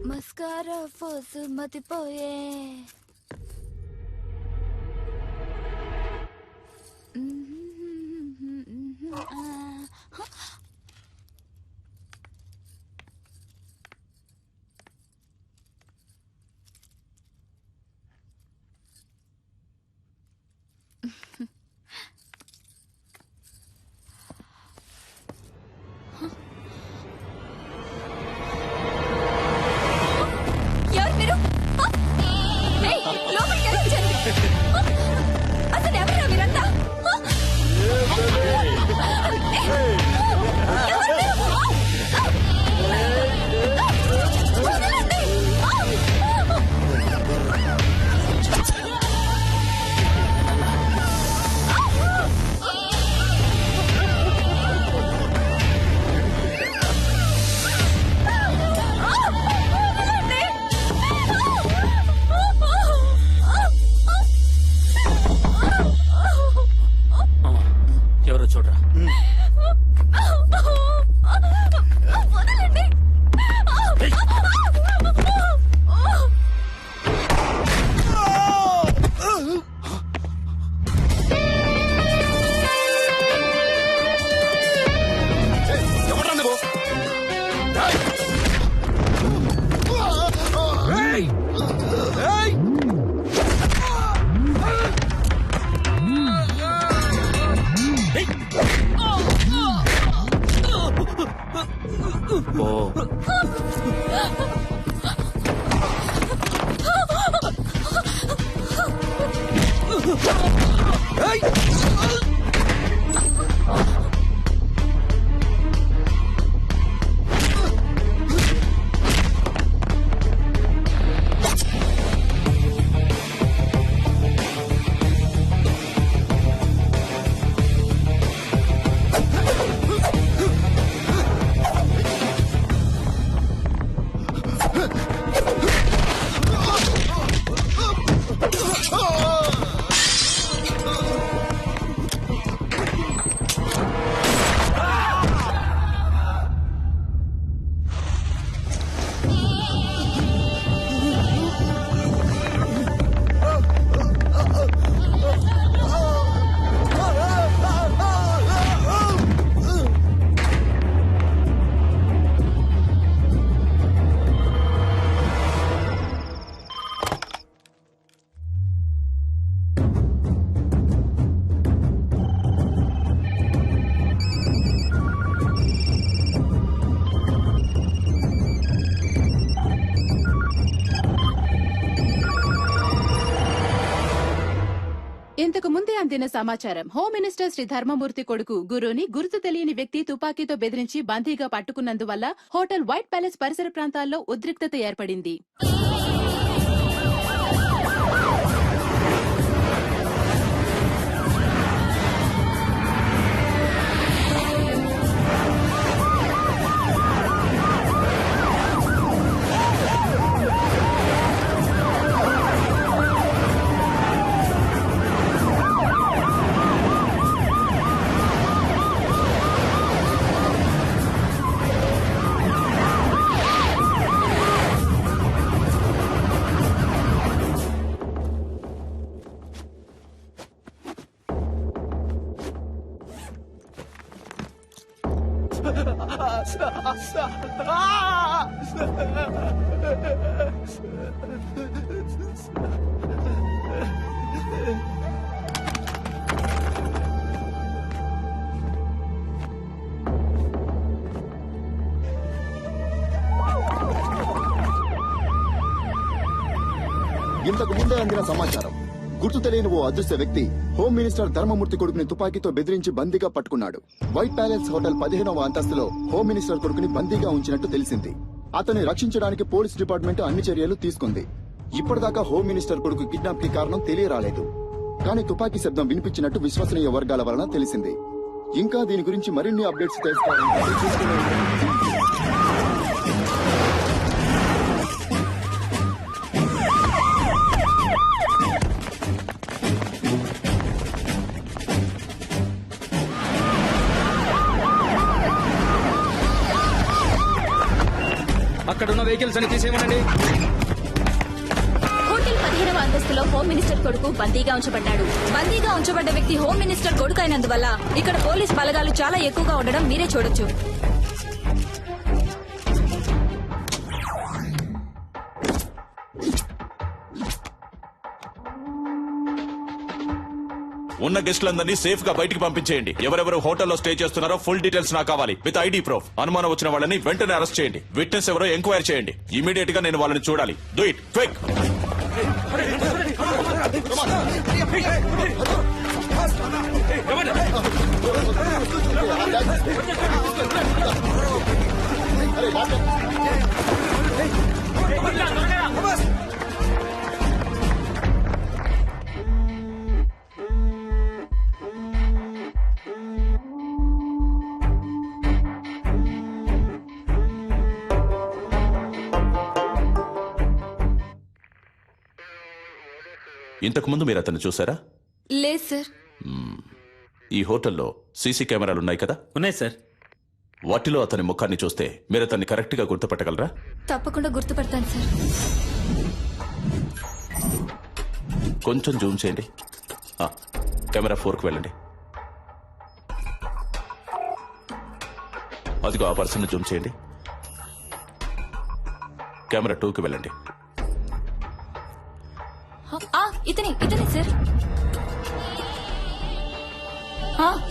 [SPEAKER 10] మస్కారా ఫోసు మతిపోయే. ఎవరు మీరు? ఏయ్, లోపలికి ఎలా వచ్చారు? అసలు ఎవరు మీరంతా?
[SPEAKER 3] చేస్తారో చూడరా.
[SPEAKER 10] వదలండి.
[SPEAKER 3] ఓ
[SPEAKER 7] ఇంతకు ముందే అందిన సమాచారం. హోమ్ మినిస్టర్ శ్రీ ధర్మమూర్తి కొడుకు గురుని గుర్తు తెలియని వ్యక్తి తుపాకీతో బెదిరించి బందీగా పట్టుకున్నందువల్ల హోటల్ వైట్ ప్యాలెస్ పరిసర ప్రాంతాల్లో ఉద్రిక్తత ఏర్పడింది.
[SPEAKER 4] ఇంతకు ముందే అందిన సమాచారం. గుర్తు తెలియని ఓ అదృశ్య వ్యక్తి హోమ్ మినిస్టర్ ధర్మమూర్తి కొడుకుని తుపాకీతో బెదిరించి బందీగా పట్టుకున్నాడు. వైట్ ప్యాలెస్ హోటల్ 15వ అంతస్తులో హోమ్ మినిస్టర్ కొడుకుని బందీగా ఉంచినట్టు తెలిసింది. అతన్ని రక్షించడానికి పోలీస్ డిపార్ట్మెంట్ అన్ని చర్యలు తీసుకుంది. ఇప్పటిదాకా హోమ్ మినిస్టర్ కొడుకు కిడ్నాప్ కి కారణం తెలియరాలేదు. కానీ తుపాకీ శబ్దం వినిపించినట్టు విశ్వసనీయ వర్గాల వలన తెలిసింది. ఇంకా దీని గురించి మరిన్ని అప్డేట్స్ తెలుసుకోవాలంటే చూస్తూనే ఉండండి.
[SPEAKER 14] అక్కడున్న వెహికల్స్ అని తీసేయమనండి.
[SPEAKER 10] హోటల్ 15వ అంతస్తులో హోమ్ మినిస్టర్ కొడుకు బందీగా ఉంచబడ్డాడు. బందీగా ఉంచబడ్డ వ్యక్తి హోమ్ మినిస్టర్ కొడుకు అయినందువల్ల ఇక్కడ పోలీస్ బలగాలు చాలా ఎక్కువగా ఉండడం మీరే చూడొచ్చు.
[SPEAKER 15] ఉన్న గెస్టులందరినీ సేఫ్ గా బయటికి పంపించేయండి. ఎవరెవరు హోటల్లో స్టే చేస్తున్నారో ఫుల్ డీటెయిల్స్ నాకు కావాలి విత్ ఐడి ప్రూఫ్. అనుమానం వచ్చిన వాళ్ళని వెంటనే అరెస్ట్ చేయండి. విట్నెస్ ఎవరో ఎంక్వైరీ చేయండి. ఇమీడియట్ గా నేను వాళ్ళని చూడాలి. Do it quick. ఇంతకు ముందు మీరు అతన్ని చూసారా?
[SPEAKER 10] లేదు సార్.
[SPEAKER 15] ఈ హోటల్లో సీసీ కెమెరాలు ఉన్నాయి కదా?
[SPEAKER 16] ఉన్నాయి సార్.
[SPEAKER 15] వాటిలో అతని ముఖాన్ని చూస్తే మీరు అతన్ని కరెక్ట్ గా గుర్తుపట్టగలరా?
[SPEAKER 10] తప్పకుండా గుర్తుపడతాను సార్.
[SPEAKER 15] కొంచెం జూమ్ చేయండి. కెమెరా 4కు వెళ్ళండి. అదిగో ఆ పర్సన్ జూమ్ చేయండి. కెమెరా 2కి వెళ్ళండి.
[SPEAKER 10] ఇతనే సార్.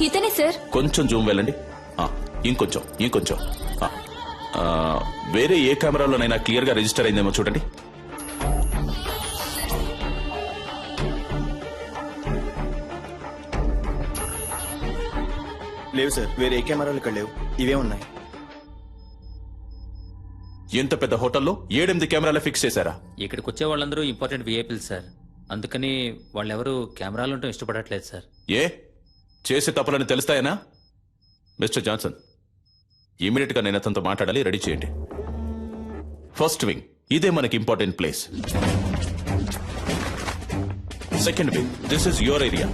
[SPEAKER 10] ఇతనే సార్.
[SPEAKER 15] కొంచెం జూమ్ వెళ్ళండి. ఇంకొంచెం. వేరే ఏ కెమెరాలోనైనా క్లియర్ గా రిజిస్టర్ అయిందేమో చూడండి.
[SPEAKER 12] లేవు సార్, వేరే ఏ కెమెరాలు ఇక్కడ లేవు, ఇవే ఉన్నాయి.
[SPEAKER 15] ఎంత పెద్ద హోటల్లో 7-8 కెమెరాలు ఫిక్స్ చేశారా?
[SPEAKER 16] ఇక్కడికి వచ్చే వాళ్ళందరూ ఇంపార్టెంట్ విఐపీలు సార్. అందుకని వాళ్ళెవరూ కెమెరాలు ఉండటం ఇష్టపడట్లేదు సార్.
[SPEAKER 15] ఏ చేసే తప్పులని తెలుస్తాయనా? మిస్టర్ జాన్సన్, ఇమీడియట్ గా నేను అతనితో మాట్లాడాలి. రెడీ చేయండి. ఫస్ట్ వింగ్, ఇదే మనకి important place. Second wing, this is your area.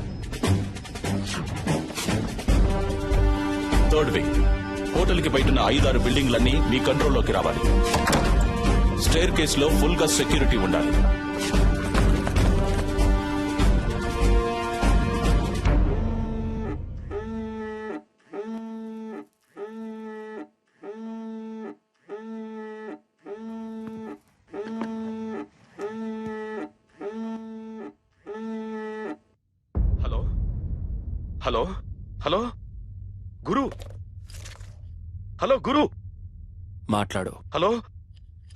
[SPEAKER 15] Third wing, hotel కి బయట 5-6 బిల్డింగ్లన్నీ మీ కంట్రోల్లోకి రావాలి. స్టేర్ కేస్ లో ఫుల్ గా సెక్యూరిటీ ఉండాలి.
[SPEAKER 17] హలో హలో గురు, హలో గురు,
[SPEAKER 3] మాట్లాడు.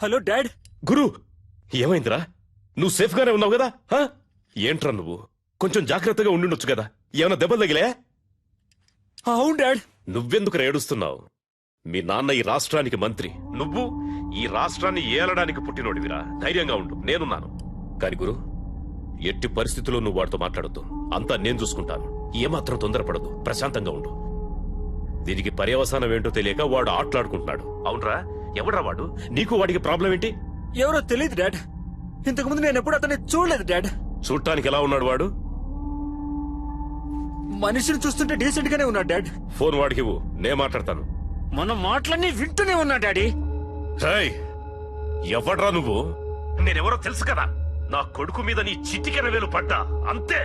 [SPEAKER 17] Hello dad. గురు, ఏమైందిరా? నువ్వు సేఫ్ గానే ఉన్నావు కదా? ఏంట్రా నువ్వు? కొంచెం జాగ్రత్తగా ఉండుండొచ్చు కదా. ఏమైనా దెబ్బలు తగిలే?
[SPEAKER 3] అవును డాడ్.
[SPEAKER 17] నువ్వెందుకు ఏడుస్తున్నావు? మీ నాన్న ఈ రాష్ట్రానికి మంత్రి, నువ్వు ఈ రాష్ట్రాన్ని ఏలడానికి పుట్టినోడివిరా. ధైర్యంగా ఉండు, నేనున్నాను. కాని గురు, ఎట్టి పరిస్థితుల్లో నువ్వు వాడితో మాట్లాడొద్దు. అంతా నేను చూసుకుంటాను. ఏమాత్రం తొందరపడదు, ప్రశాంతంగా ఉండు. దీనికి పర్యవసానం ఏంటో తెలియక వాడు ఆటలాడుకుంటున్నాడు. అవునరా? ఎవడ్రా వాడు? నీకు వాడికి ప్రాబ్లం ఏంటి?
[SPEAKER 3] ఎవరో తెలియదు డాడ్. ఇంతకుముందు నేను ఎప్పుడు అతన్ని చూడలేదు డాడ్.
[SPEAKER 17] చూడటానికి ఎలా ఉన్నాడు వాడు?
[SPEAKER 3] మనిషిని చూస్తుంటే డీసెంట్ గానే ఉన్నాడు డాడ్.
[SPEAKER 17] ఫోన్ వాడికి ఇవ్వు, నేను మాట్లాడతాను.
[SPEAKER 3] మన మాటలన్నీ వింటూనే ఉన్నా డాడీ.
[SPEAKER 17] ఎవడ్రా నువ్వు? నేనెవరో తెలుసు కదా. నా కొడుకు మీద నీ చిటికెన వేలు పడ్డా అంతే,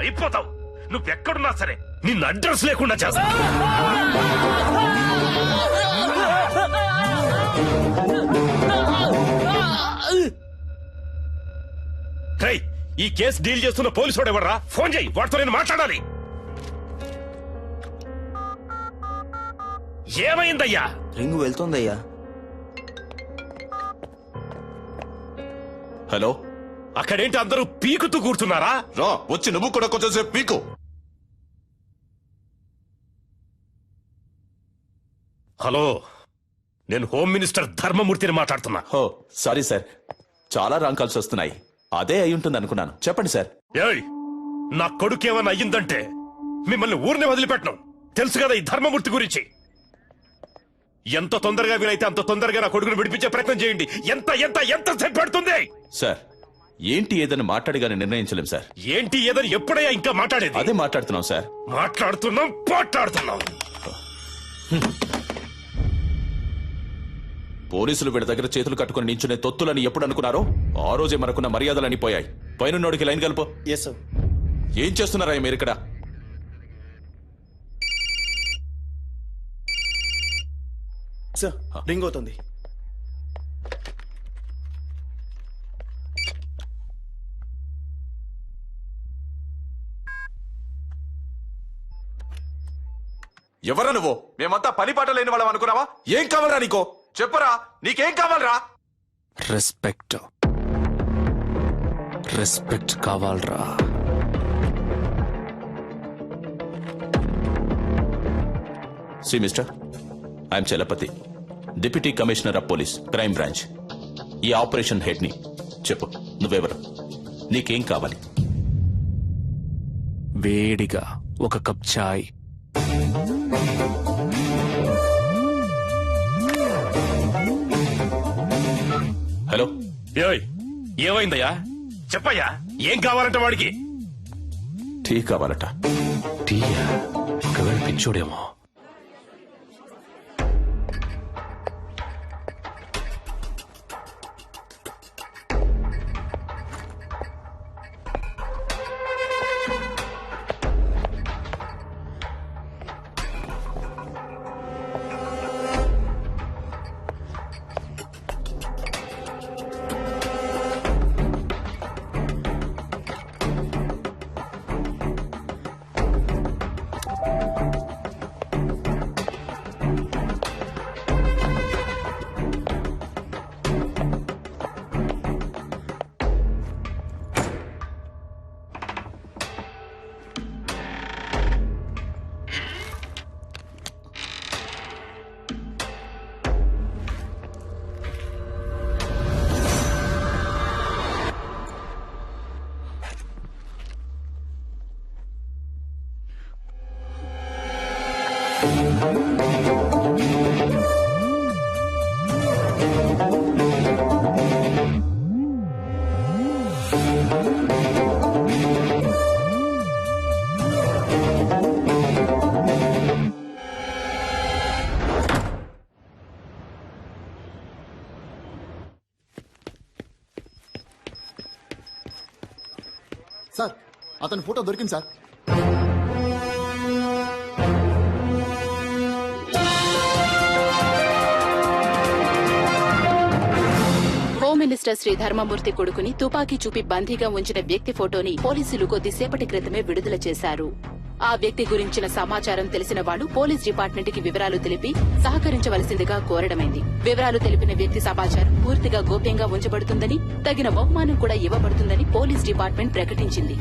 [SPEAKER 17] అయిపోతావు. నువ్వెక్కడున్నా సరే నిన్ను అడ్రస్ లేకుండా చేస్తా. ఈ కేసు డీల్ చేస్తున్న పోలీసు వాడు ఎవడరా? ఫోన్ చేయి, వాడితో నేను మాట్లాడాలి. ఏమైందయ్యా?
[SPEAKER 12] రింగు వెళ్తోందయ్యా.
[SPEAKER 15] హలో,
[SPEAKER 17] అక్కడేంటి అందరూ పీకుతూ కూర్చున్నారా?
[SPEAKER 15] రా, వచ్చి నువ్వు కూడా కొంచెంసేపు పీకు.
[SPEAKER 17] హలో, నేను హోమ్ మినిస్టర్ ధర్మమూర్తిని మాట్లాడుతున్నా.
[SPEAKER 15] సారీ సార్, చాలా రాంగ్ కాల్స్ వస్తున్నాయి. అదే అయి ఉంటుంది అనుకున్నాను. చెప్పండి సార్.
[SPEAKER 17] ఏయ్, నా కొడుకేమన్నా అయ్యిందంటే మిమ్మల్ని ఊరిని వదిలిపెట్టను. తెలుసు కదా ఈ ధర్మమూర్తి గురించి. ఎంత తొందరగా వీలైతే అంత తొందరగా నా కొడుకును విడిపించే ప్రయత్నం చేయండి. ఎంత ఎంత ఎంత సేపు పడుతుంది?
[SPEAKER 15] సార్, ఏంటి ఏదని మాట్లాడిగానే నిర్ణయించలేం సార్.
[SPEAKER 17] ఏంటి ఏదని ఎప్పుడయ్యా ఇంకా మాట్లాడేది?
[SPEAKER 15] అదే మాట్లాడుతున్నాం సార్.
[SPEAKER 17] మాట్లాడుతున్నాం.
[SPEAKER 15] పోలీసులు వీడి దగ్గర చేతులు కట్టుకుని నించునే తొత్తులని ఎప్పుడు అనుకున్నారో ఆ రోజే మనకున్న మర్యాదలన్నీ పోయాయి. పైనున్నోడికి లైన్ కలుపు. ఏం చేస్తున్నారా మీరు ఇక్కడ?
[SPEAKER 12] సార్, రింగ్ అవుతుంది.
[SPEAKER 15] ఎవరా నువ్వు? మేమంతా పని పాట లేని వాళ్ళం అనుకున్నావా? ఏం కావాలరా నీకో? చెప్పరా, నీకేం కావాలరా?
[SPEAKER 3] రెస్పెక్ట్ కావాలరా.
[SPEAKER 15] See mister, I'm Chalapathi, deputy commissioner of police, crime branch. ఈ ఆపరేషన్ హెడ్ ని. చెప్పు, నువ్వెవరు? నీకేం కావాలి?
[SPEAKER 3] వేడిగా ఒక కప్ చాయ్.
[SPEAKER 15] హలో,
[SPEAKER 17] ఏమైందయ్యా? చెప్పయ్యా, ఏం కావాలంట వాడికి?
[SPEAKER 15] టీ కావాలట.
[SPEAKER 3] టీయా?
[SPEAKER 17] ఒకవేళ పిచ్చోడేమో.
[SPEAKER 4] సార్ అతని ఫోటో దొరికింది సార్.
[SPEAKER 7] హోమ్ మినిస్టర్ శ్రీ ధర్మమూర్తి కొడుకుని తుపాకీ చూపి బందీగా ఉంచిన వ్యక్తి ఫోటోని పోలీసులు కొద్దిసేపటి క్రితమే విడుదల చేశారు. ఆ వ్యక్తి గురించిన సమాచారం తెలిసిన వాళ్లు పోలీస్ డిపార్ట్మెంట్ కి వివరాలు తెలిపి సహకరించవలసిందిగా కోరడమైంది. వివరాలు తెలిపిన వ్యక్తి సమాచారం పూర్తిగా గోప్యంగా ఉంచబడుతుందని, తగిన బహుమానం కూడా ఇవ్వబడుతుందని పోలీస్ డిపార్ట్మెంట్ ప్రకటించింది.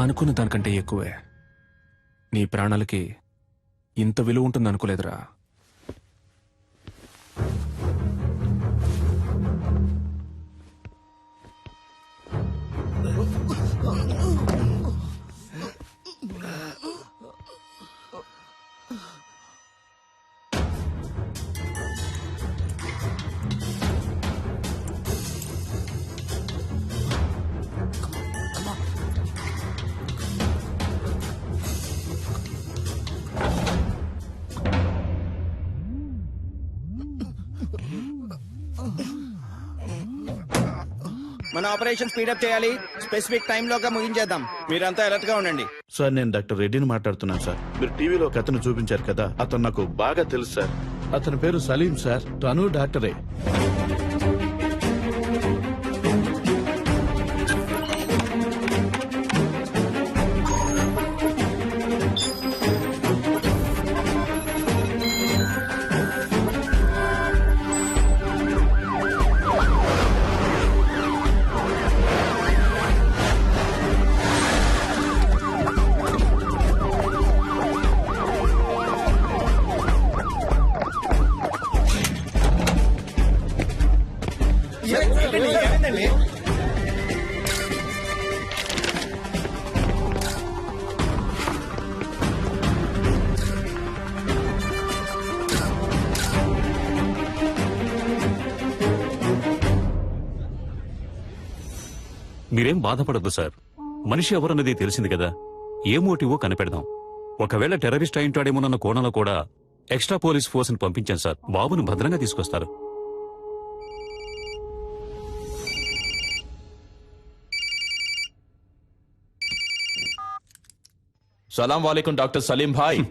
[SPEAKER 3] అనుకున్న దానికంటే ఎక్కువే. నీ ప్రాణాలకి ఇంత విలువ ఉంటుంది అనుకోలేదురా.
[SPEAKER 12] మన ఆపరేషన్ స్పీడప్ చేయాలి. స్పెసిఫిక్ టైం లోగా ముగించేద్దాం. మీరంతా అలర్ట్ గా ఉండండి.
[SPEAKER 9] సార్ నేను డాక్టర్ రెడ్డిని మాట్లాడుతున్నాను సార్. మీరు టీవీలో ఒక అతను చూపించారు కదా, అతను నాకు బాగా తెలుసు సార్. అతని పేరు సలీం సార్. తను డాక్టరే.
[SPEAKER 6] మీరేం బాధపడద్దు సార్. మనిషి ఎవరన్నది తెలిసింది కదా. ఏ మోటివో కనిపెడదాం. ఒకవేళ టెర్రరిస్ట్ అయింటాడేమోనన్న కోణంలో కూడా ఎక్స్ట్రా పోలీస్ ఫోర్స్ ని పంపించాను సార్. బాబును భద్రంగా తీసుకొస్తారు.
[SPEAKER 15] సలాం వాలేకుం డాక్టర్ సలీం భాయ్.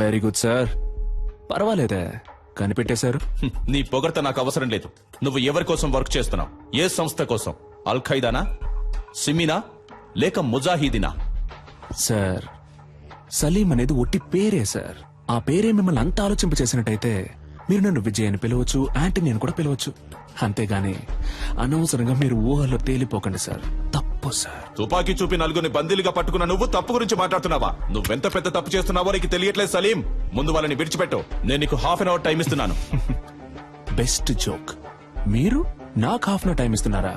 [SPEAKER 3] Very good sir. పర్వాలేదే, కనిపెట్టేశారు.
[SPEAKER 15] నీ పొగడ్త నాకు అవసరం లేదు. నువ్వు ఎవరి కోసం వర్క్ చేస్తున్నావు? ఏ సంస్థ కోసం? అల్ ఖైదానా, సిమినా, లేక ముజాహిదీనా?
[SPEAKER 3] సార్, సలీం అనేది ఒట్టి పేరే సార్. ఆ పేరే మిమ్మల్ని అంత ఆలోచింపచేసినట్టయితే మీరు నన్ను విజయ్ అని పిలవచ్చు, యాంటనీ అని కూడా పిలవచ్చు. అంతేగాని అనవసరంగా మీరు ఊహల్లో తేలిపోకండి సార్. తప్పు సార్.
[SPEAKER 15] తుపాకీ చూపి నలుగురిని బందీలుగా పట్టుకున్న నువ్వు తప్పు గురించి మాట్లాడుతున్నావా? నువ్వెంత పెద్ద తప్పు చేస్తున్నావో నీకు తెలియట్లేదు సలీం. ముందు వాళ్ళని విడిచిపెట్టు. నేను నీకు ½ an hour టైం ఇస్తున్నాను.
[SPEAKER 3] Best joke. మీరు నాకు ½ an hour టైం ఇస్తున్నారా?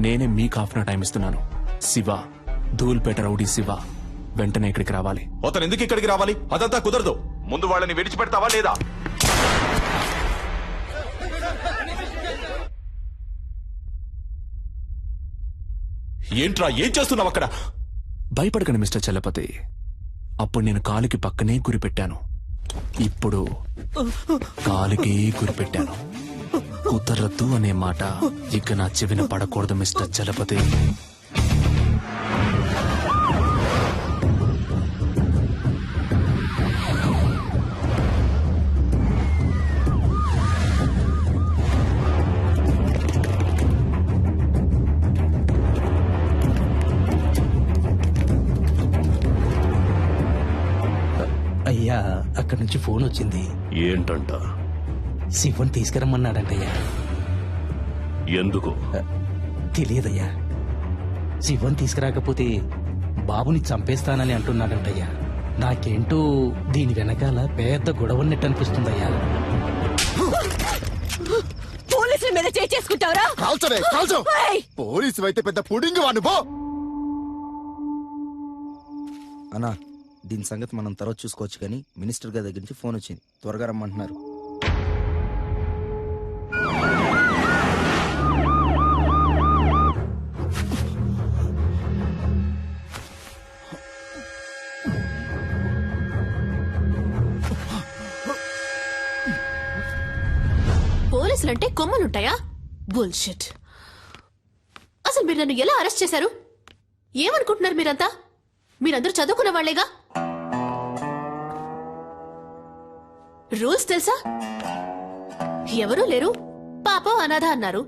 [SPEAKER 3] నేనే మీకు ½ an hour టైం ఇస్తున్నాను. శివ, ధూల్పేట రౌడీ శివ. వెంటనే ఇక్కడికి రావాలి.
[SPEAKER 15] అతను ఎందుకు ఇక్కడికి రావాలి? అదంతా కుదరదు. ముందు వాళ్ళని విడిచిపెడతావా లేదా? ఏంట్రా, ఏం చేస్తున్నావు అక్కడ?
[SPEAKER 3] భయపడకండి మిస్టర్ చలపతి. అప్పుడు నేను కాలుకి పక్కనే గురిపెట్టాను, ఇప్పుడు కాలుకి గురిపెట్టాను. కుదరద్దు అనే మాట ఇక నా చెవిన పడకూడదు మిస్టర్ చలపతి.
[SPEAKER 18] అయ్యా, అక్కడి నుంచి ఫోన్ వచ్చింది.
[SPEAKER 17] ఏంటంట?
[SPEAKER 18] శివన్ తీసుకురమ్మన్నాడంటయ్యా.
[SPEAKER 17] ఎందుకు
[SPEAKER 18] తెలియదయ్యా. శివన్ తీసుకురాకపోతే బాబుని చంపేస్తానని అంటున్నాడంటయ్యా. నాకేంటో దీని వెనకాల పెద్ద గొడవ ఉన్నట్టు అనిపిస్తుందయ్యా.
[SPEAKER 8] పోలీసుల మీద చేసుకుంటావరా?
[SPEAKER 4] కాల్చవే, కాల్చు. పోలీసు అయితే పెద్ద పుడింగి వాడు పో.
[SPEAKER 18] అన్నా, దీని సంగతి మనం తర్వాత చూసుకోవచ్చు, కానీ మినిస్టర్ గారి దగ్గర నుంచి ఫోన్ వచ్చింది, త్వరగా రమ్మంటున్నారు.
[SPEAKER 5] పోలీసులంటే కొమ్మలుంటాయా? బుల్షిట్. అసలు మీరు నన్ను ఎలా అరెస్ట్ చేశారు? ఏమనుకుంటున్నారు మీరంతా? మీరందరూ చదువుకున్న వాళ్లేగా. రూల్స్ తెలుసా? ఎవరూ లేరు, పాపం అనాథ అన్నారు.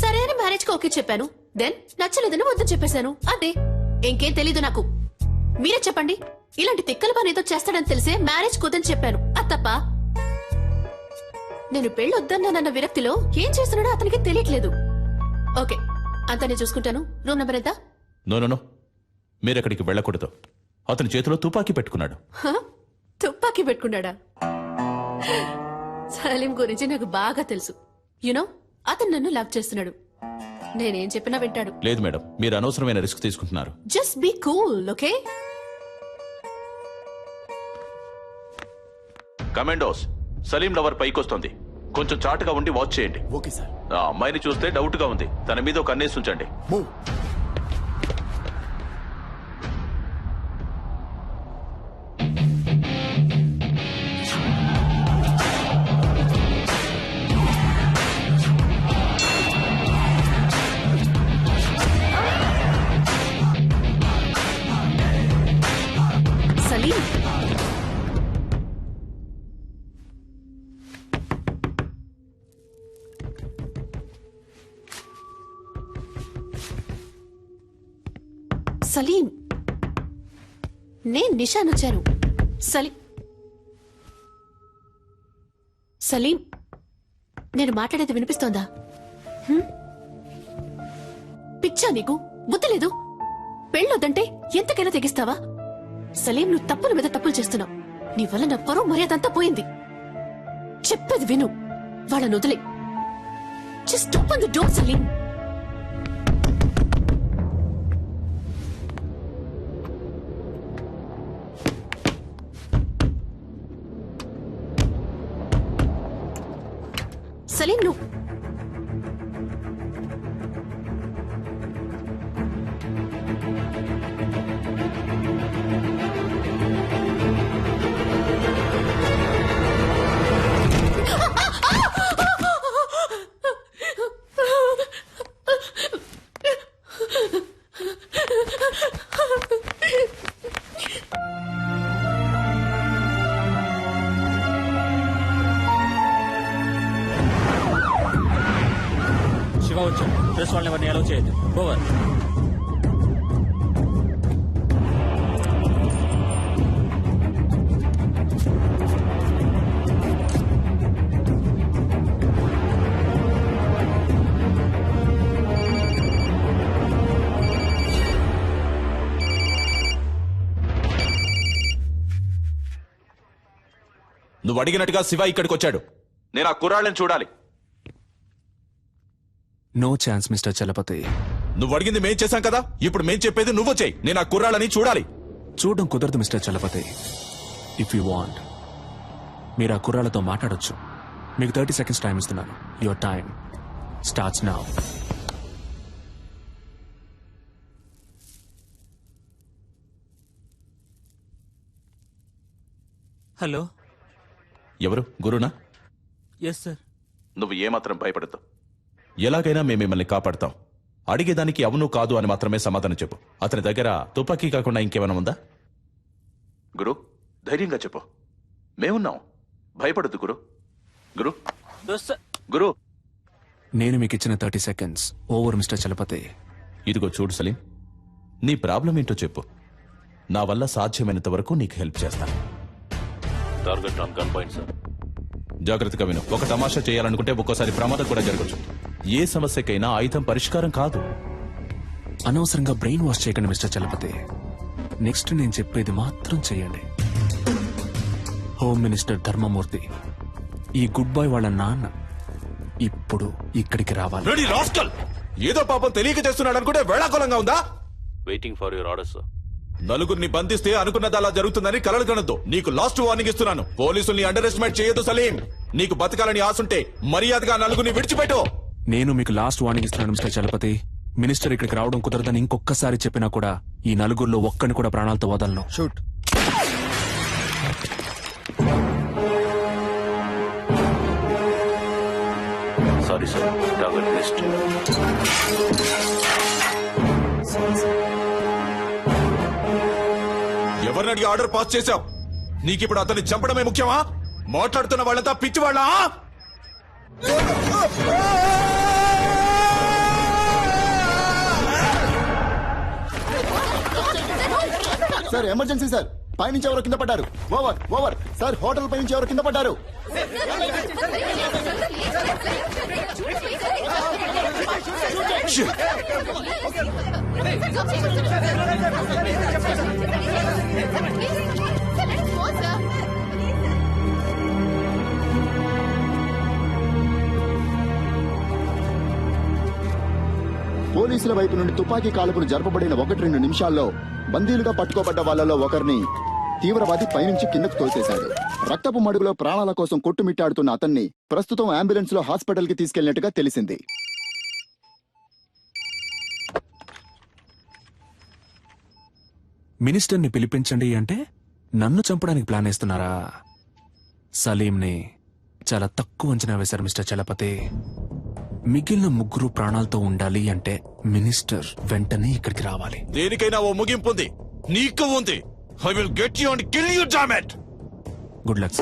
[SPEAKER 5] సరే అని మ్యారేజ్ కి ఓకే చెప్పాను. దెన్ నచ్చలేదని వద్దని చెప్పేశాను. అంతే, ఇంకేం తెలీదు నాకు. మీరే చెప్పండి. ఇలాంటి తిక్కల పని ఏదో చేస్తాడని తెలిసే మ్యారేజ్ కుదని చెప్పాను. అది తప్ప? నేను పెళ్ళొద్దన్నానన్న విరక్తిలో ఏం చేస్తున్నాడో అతనికి తెలియట్లేదు. ఓకే, అంతా నేను చూసుకుంటాను. రూమ్ నెంబర్ ఎంత?
[SPEAKER 15] నో, మీరెక్కడికి వెళ్ళకూడదు. అతని చేతిలో తుపాకీ పెట్టుకున్నాడు.
[SPEAKER 5] తుపాకీ పెట్టుకున్నాడా? సలీం గురించి నాకు బాగా తెలుసు. యునో, అతను నన్ను లవ్ చేస్తున్నాడు. నేనేం చెప్పినా వింటాడు.
[SPEAKER 15] లేదు మేడం, మీరు అనవసరమైన రిస్క్ తీసుకుంటున్నారు.
[SPEAKER 5] Just be cool, okay?
[SPEAKER 15] Commandos, Salim lover పైకొస్తుంది. కొంచెం చాటుగా ఉండి వాచ్ చేయండి.
[SPEAKER 4] Okay sir.
[SPEAKER 15] ఆ అమ్మాయిని చూస్తే డౌట్ గా ఉంది. తన మీద ఒక కన్నేసి ఉంచండి.
[SPEAKER 5] సలీం, సలీం, నేను నిషాన్ వచ్చాను. సలీం, నేను మాట్లాడేది వినిపిస్తోందా? పిచ్చా నీకు? బుద్ధి లేదు? పెళ్ళొద్దంటే ఎంతకైనా తెగిస్తావా? సలీం, నువ్వు తప్పుల మీద తప్పులు చేస్తున్నావు. నీ వల్ల నా పరువు మర్యాద అంతా పోయింది. చెప్పేది విను, వాళ్ళని వదిలే. Just open the door Salim. Salim, నువ్వు
[SPEAKER 14] శివ వచ్చాడు. ప్రెస్ వాళ్ళని ఎవరిని అలౌ చేయొద్దు. ఓవర్.
[SPEAKER 15] నువ్వు అడిగినట్టుగా శివ ఇక్కడికి వచ్చాడు. నేను ఆ కుర్రాళ్ళని చూడాలి.
[SPEAKER 3] No chance mister Chalapathi.
[SPEAKER 15] నువ్వు అడిగింది మేం చేశాం కదా, ఇప్పుడు మేం చెప్పేది నువ్వు చేయి. నేను ఆ కుర్రాళ్ళని చూడాలి.
[SPEAKER 3] చూడడం కుదరదు mister Chalapathi. If you want మీరు ఆ కుర్రాళ్ళతో మాట్లాడొచ్చు. మీకు 30 seconds టైం ఇస్తున్నాను. Your time starts now.
[SPEAKER 14] Hello.
[SPEAKER 15] ఎవరు? గురునా?
[SPEAKER 14] Yes sir.
[SPEAKER 15] నువ్వు ఏమాత్రం భయపడద్దు. ఎలాగైనా మేము మిమ్మల్ని కాపాడతాం. అడిగేదానికి అవును కాదు అని మాత్రమే సమాధానం చెప్పు. అతని దగ్గర తుపాకీ కాకుండా ఇంకేమైనా ఉందా? గురు, ధైర్యంగా చెప్పు. మేమున్నాం, భయపడద్దు గురు. గురు గురు
[SPEAKER 3] నేను మీకు ఇచ్చిన 30 seconds ఓవర్ మిస్టర్ చలపతి.
[SPEAKER 15] ఇదిగో చూడు సలీం, నీ ప్రాబ్లం ఏంటో చెప్పు. నా వల్ల సాధ్యమైనంత వరకు నీకు హెల్ప్ చేస్తాను.
[SPEAKER 17] Target on gun point sir.
[SPEAKER 15] జాగ్రత్తగా విను. ఒక తమాషా చేయాలనుకుంటే ఒక్కోసారి ప్రమాదం కూడా జరగచ్చు. ఏ సమస్యకైనా ఆయుధం పరిష్కారం కాదు.
[SPEAKER 3] అనవసరంగా బ్రెయిన్ వాష్ చేయకండి మిస్టర్ చలపతి. నెక్స్ట్ నేను చెప్పేది మాత్రం చెయ్యండి. హోమ్ మినిస్టర్ ధర్మమూర్తి, ఈ గుడ్ బాయ్ వాళ్ళ నాన్న ఇప్పుడు ఇక్కడికి రావాలి.
[SPEAKER 15] Ready rascal! ఏదో పాపం తెలియక చేస్తున్నాడు అనుకుంటే వేళాకులంగా ఉందా?
[SPEAKER 17] Waiting for your order sir.
[SPEAKER 15] నలుగురిని బంధిస్తే అనుకున్నది అలా జరుగుతుందని కలలు కనొద్దు. నీకు లాస్ట్ వార్నింగ్ ఇస్తున్నాను. పోలీసుల్ని అండర్ ఎస్టిమేట్ చేయొద్దు సలీం. నీకు బతకాలని ఆశుంటే మర్యాదగా నలుగురిని విడిచిపెట్టు.
[SPEAKER 3] నేను మీకు లాస్ట్ వార్నింగ్ ఇస్తున్నాను మిస్టర్ చలపతి. మినిస్టర్ ఇక్కడికి రావడం కుదరదని ఇంకొకసారి చెప్పినా కూడా ఈ నలుగురిలో ఒక్కని కూడా ప్రాణాలతో వదలను.
[SPEAKER 18] Shoot.
[SPEAKER 17] Sorry sir, target missed.
[SPEAKER 15] ఎవరిని అడిగి ఆర్డర్ పాస్ చేశావు? నీకిప్పుడు అతన్ని చంపడమే ముఖ్యమా? మాట్లాడుతున్న వాళ్ళంతా పిచ్చివాళ్ళా?
[SPEAKER 4] Sir emergency sir. పైనుంచి ఎవరో కింద పడ్డారు. Over over sir. హోటల్ పైనుంచి ఎవరో కింద పడ్డారు. పోలీసుల వైపు నుండి తుపాకీ కాల్పులు జరపబడిన 1-2 నిమిషాల్లో బందీలుగా పట్టుకోబడ్డ వాళ్లలో ఒకరిని తీవ్రవాది పైనుంచి కిందకు తోసేశాడు. రక్తపు మడుగులో ప్రాణాల కోసం కొట్టుమిట్టాడుతున్న అతన్ని ప్రస్తుతం అంబులెన్స్ లో హాస్పిటల్ కి తీసుకెళ్లినట్టుగా తెలిసింది.
[SPEAKER 3] మినిస్టర్ని పిలిపించండి అంటే నన్ను చంపడానికి ప్లాన్ వేస్తున్నారా? సలీంని చాలా తక్కువ అంచనా వేశారు మిస్టర్ చలపతి. మిగిలిన ముగ్గురు ప్రాణాలతో ఉండాలి అంటే మినిస్టర్ వెంటనే ఇక్కడికి రావాలి.
[SPEAKER 15] దేనికైనా ఓ ముగింపు ఉంది. నీకు ఉంది. I will get you and kill you, damn it.
[SPEAKER 3] Good luck.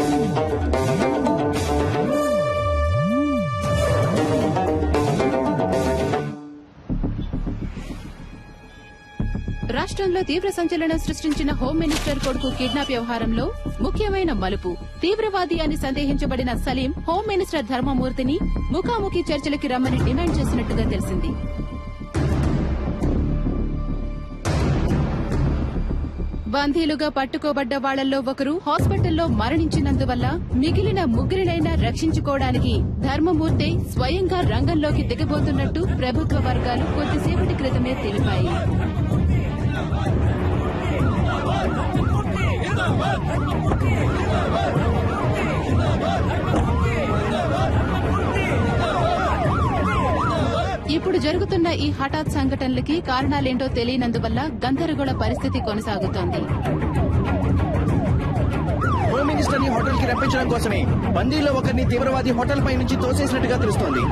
[SPEAKER 7] రాష్ట్రంలో తీవ్ర సంచలనం సృష్టించిన హోమ్ మినిస్టర్ కొడుకు కిడ్నాప్ వ్యవహారంలో ముఖ్యమైన మలుపు. తీవ్రవాది అని సందేహించబడిన సలీం హోమ్ మినిస్టర్ ధర్మమూర్తిని ముఖాముఖి చర్చలకి రమ్మని డిమాండ్ చేసినట్టుగా తెలిసింది. బందీలుగా పట్టుకోబడ్డ వాళ్లలో ఒకరు హాస్పిటల్లో మరణించినందువల్ల మిగిలిన ముగ్గురినైనా రక్షించుకోవడానికి ధర్మమూర్తి స్వయంగా రంగంలోకి దిగబోతున్నట్టు ప్రభుత్వ వర్గాలు కొద్దిసేపటి క్రితమే తెలిపాయి. ఇప్పుడు జరుగుతున్న ఈ హఠాత్ సంఘటనలకి కారణాలేంటో తెలియనందువల్ల గందరగోళ పరిస్థితి కొనసాగుతోంది.
[SPEAKER 12] హోమ్ మినిస్టర్ ని హోటల్ కి రప్పించడం కోసమే బందీలో ఒకరిని తీవ్రవాది హోటల్ పై నుంచి తోసేసినట్టుగా తెలుస్తోంది.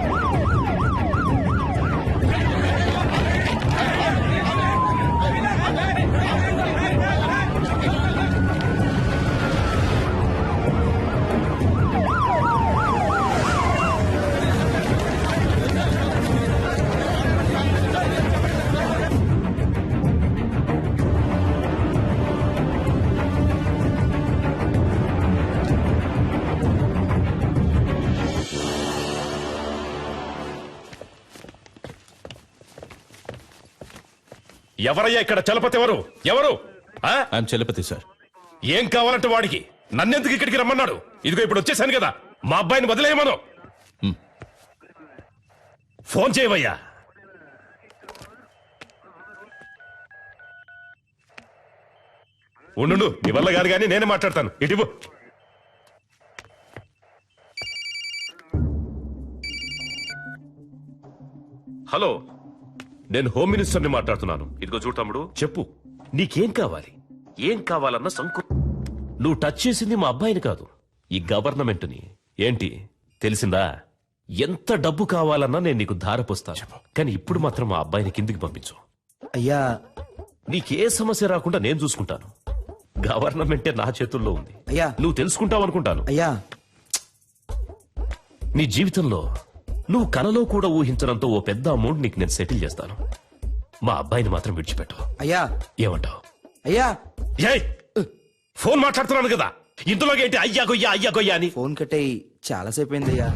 [SPEAKER 17] ఎవరయ్యా ఇక్కడ చలపతి? ఎవరు ఎవరు?
[SPEAKER 15] I'm Chalapathi sir.
[SPEAKER 17] ఏం కావాలంటే వాడికి? నన్నెందుకు ఇక్కడికి రమ్మన్నాడు? ఇదిగో ఇప్పుడు వచ్చేసాను కదా, మా అబ్బాయిని వదిలేయమను. ఫోన్ చేయవయ్యా. ఉండు నీ వల్ల కాదు కానీ నేనే మాట్లాడతాను. ఇటు హలో, నేను హోమ్ మినిస్టర్ని మాట్లాడుతున్నాను. ఇదిగో చూడు తమ్ముడు, చెప్పు నీకేం కావాలి? ఏం కావాలన్న సంకు నువ్వు టచ్ చేసింది మా అబ్బాయిని కాదు, ఈ గవర్నమెంట్ని. ఏంటి తెలిసిందా? ఎంత డబ్బు కావాలన్నా నేను నీకు ధారపోస్తాను, కానీ ఇప్పుడు మాత్రం మా అబ్బాయిని కిందికి పంపించు.
[SPEAKER 18] అయ్యా,
[SPEAKER 17] నీకే సమస్య రాకుండా నేను చూసుకుంటాను. గవర్నమెంటే నా చేతుల్లో ఉంది.
[SPEAKER 18] అయ్యా,
[SPEAKER 17] నువ్వు తెలుసుకుంటావు అనుకుంటాను.
[SPEAKER 18] అయ్యా,
[SPEAKER 17] నీ జీవితంలో నువ్వు కలలో కూడా ఊహించడంతో ఓ పెద్ద అమౌంట్ నీకు నేను సెటిల్ చేస్తాను. మా అబ్బాయిని మాత్రం విడిచిపెట్టు.
[SPEAKER 18] అయ్యా,
[SPEAKER 17] ఏమంటావు?
[SPEAKER 18] అయ్యా,
[SPEAKER 17] ఫోన్ మాట్లాడుతున్నాను కదా, ఇంతలోకి ఏంటి అయ్యా గొయ్యా అని?
[SPEAKER 18] ఫోన్ కట్టేయి, చాలాసేపు అయిందయ్యా.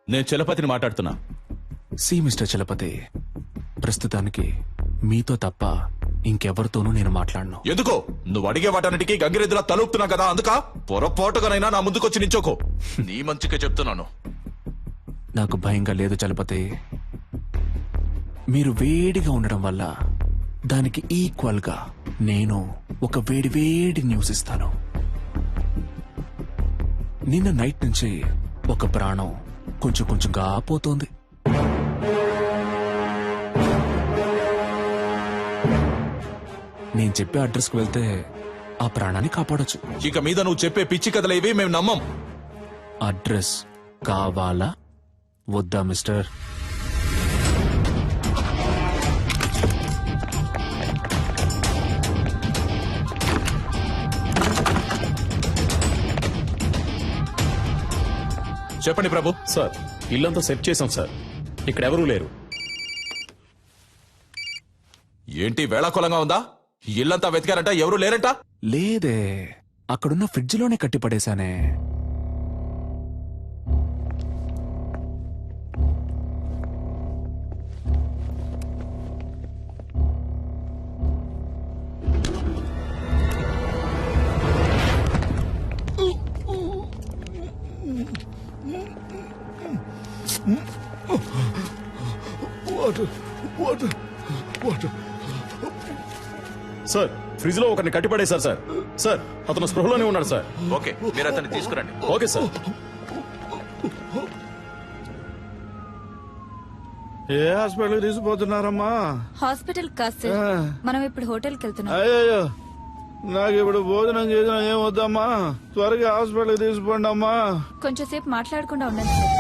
[SPEAKER 15] నేను చలపతిని మాట్లాడుతున్నా.
[SPEAKER 3] సి మిస్టర్ చలపతి, ప్రస్తుతానికి మీతో తప్ప ఇంకెవరితోనూ నేను మాట్లాడను.
[SPEAKER 15] ఎందుకో? నువ్వు అడిగే వాటన్నిటికీ గంగిరెద్దులా తలుపుతున్నా కదా, అందుక పొరపాటుగానైనా నా ముందుకొచ్చి నించోకో. నీ మంచిగా చెప్తున్నాను.
[SPEAKER 3] నాకు భయంగా లేదు చలపతి. మీరు వేడిగా ఉండడం వల్ల దానికి ఈక్వల్ గా నేను ఒక వేడి న్యూస్ ఇస్తాను. నిన్న నైట్ నుంచి ఒక ప్రాణం కొంచెంగా పోతోంది. నేను చెప్పే అడ్రస్ కు వెళ్తే ఆ ప్రాణాన్ని కాపాడొచ్చు.
[SPEAKER 15] ఇక మీద నువ్వు చెప్పే పిచ్చి కథలేవి మేము నమ్మం.
[SPEAKER 3] అడ్రస్ కావాలా వద్దా మిస్టర్?
[SPEAKER 15] చెప్పండి ప్రభు.
[SPEAKER 11] సార్, ఇల్లంతా సెట్ చేశాం సార్, ఇక్కడ ఎవరూ లేరు.
[SPEAKER 15] ఏంటి వేళాకోళంగా ఉందా? ఇల్లంతా వెతికారంట, ఎవరు లేరంట?
[SPEAKER 3] లేదే, అక్కడున్న ఫ్రిడ్జ్ లోనే కట్టి పడేశానే.
[SPEAKER 13] సార్, ఫ్రిడ్జ్ లో ఒకరిని కట్టిపడేశారు సార్. సార్, అతను స్పృహలోనే ఉన్నాడు సార్.
[SPEAKER 15] ఓకే, మీరు అతన్ని తీసుకురండి.
[SPEAKER 13] Okay sir.
[SPEAKER 9] ఏ హాస్పిటల్ తీసుకుపోతున్నారమ్మా?
[SPEAKER 10] హాస్పిటల్ కాదు సార్, మనం ఇప్పుడు హోటల్కి వెళ్తున్నాం.
[SPEAKER 9] అయ్యో, నాకు ఇప్పుడు భోజనం చేసిన ఏం వద్దమ్మా, త్వరగా హాస్పిటల్ తీసుకోండి అమ్మా.
[SPEAKER 10] కొంచెం సేపు మాట్లాడకుండా ఉండండి సార్.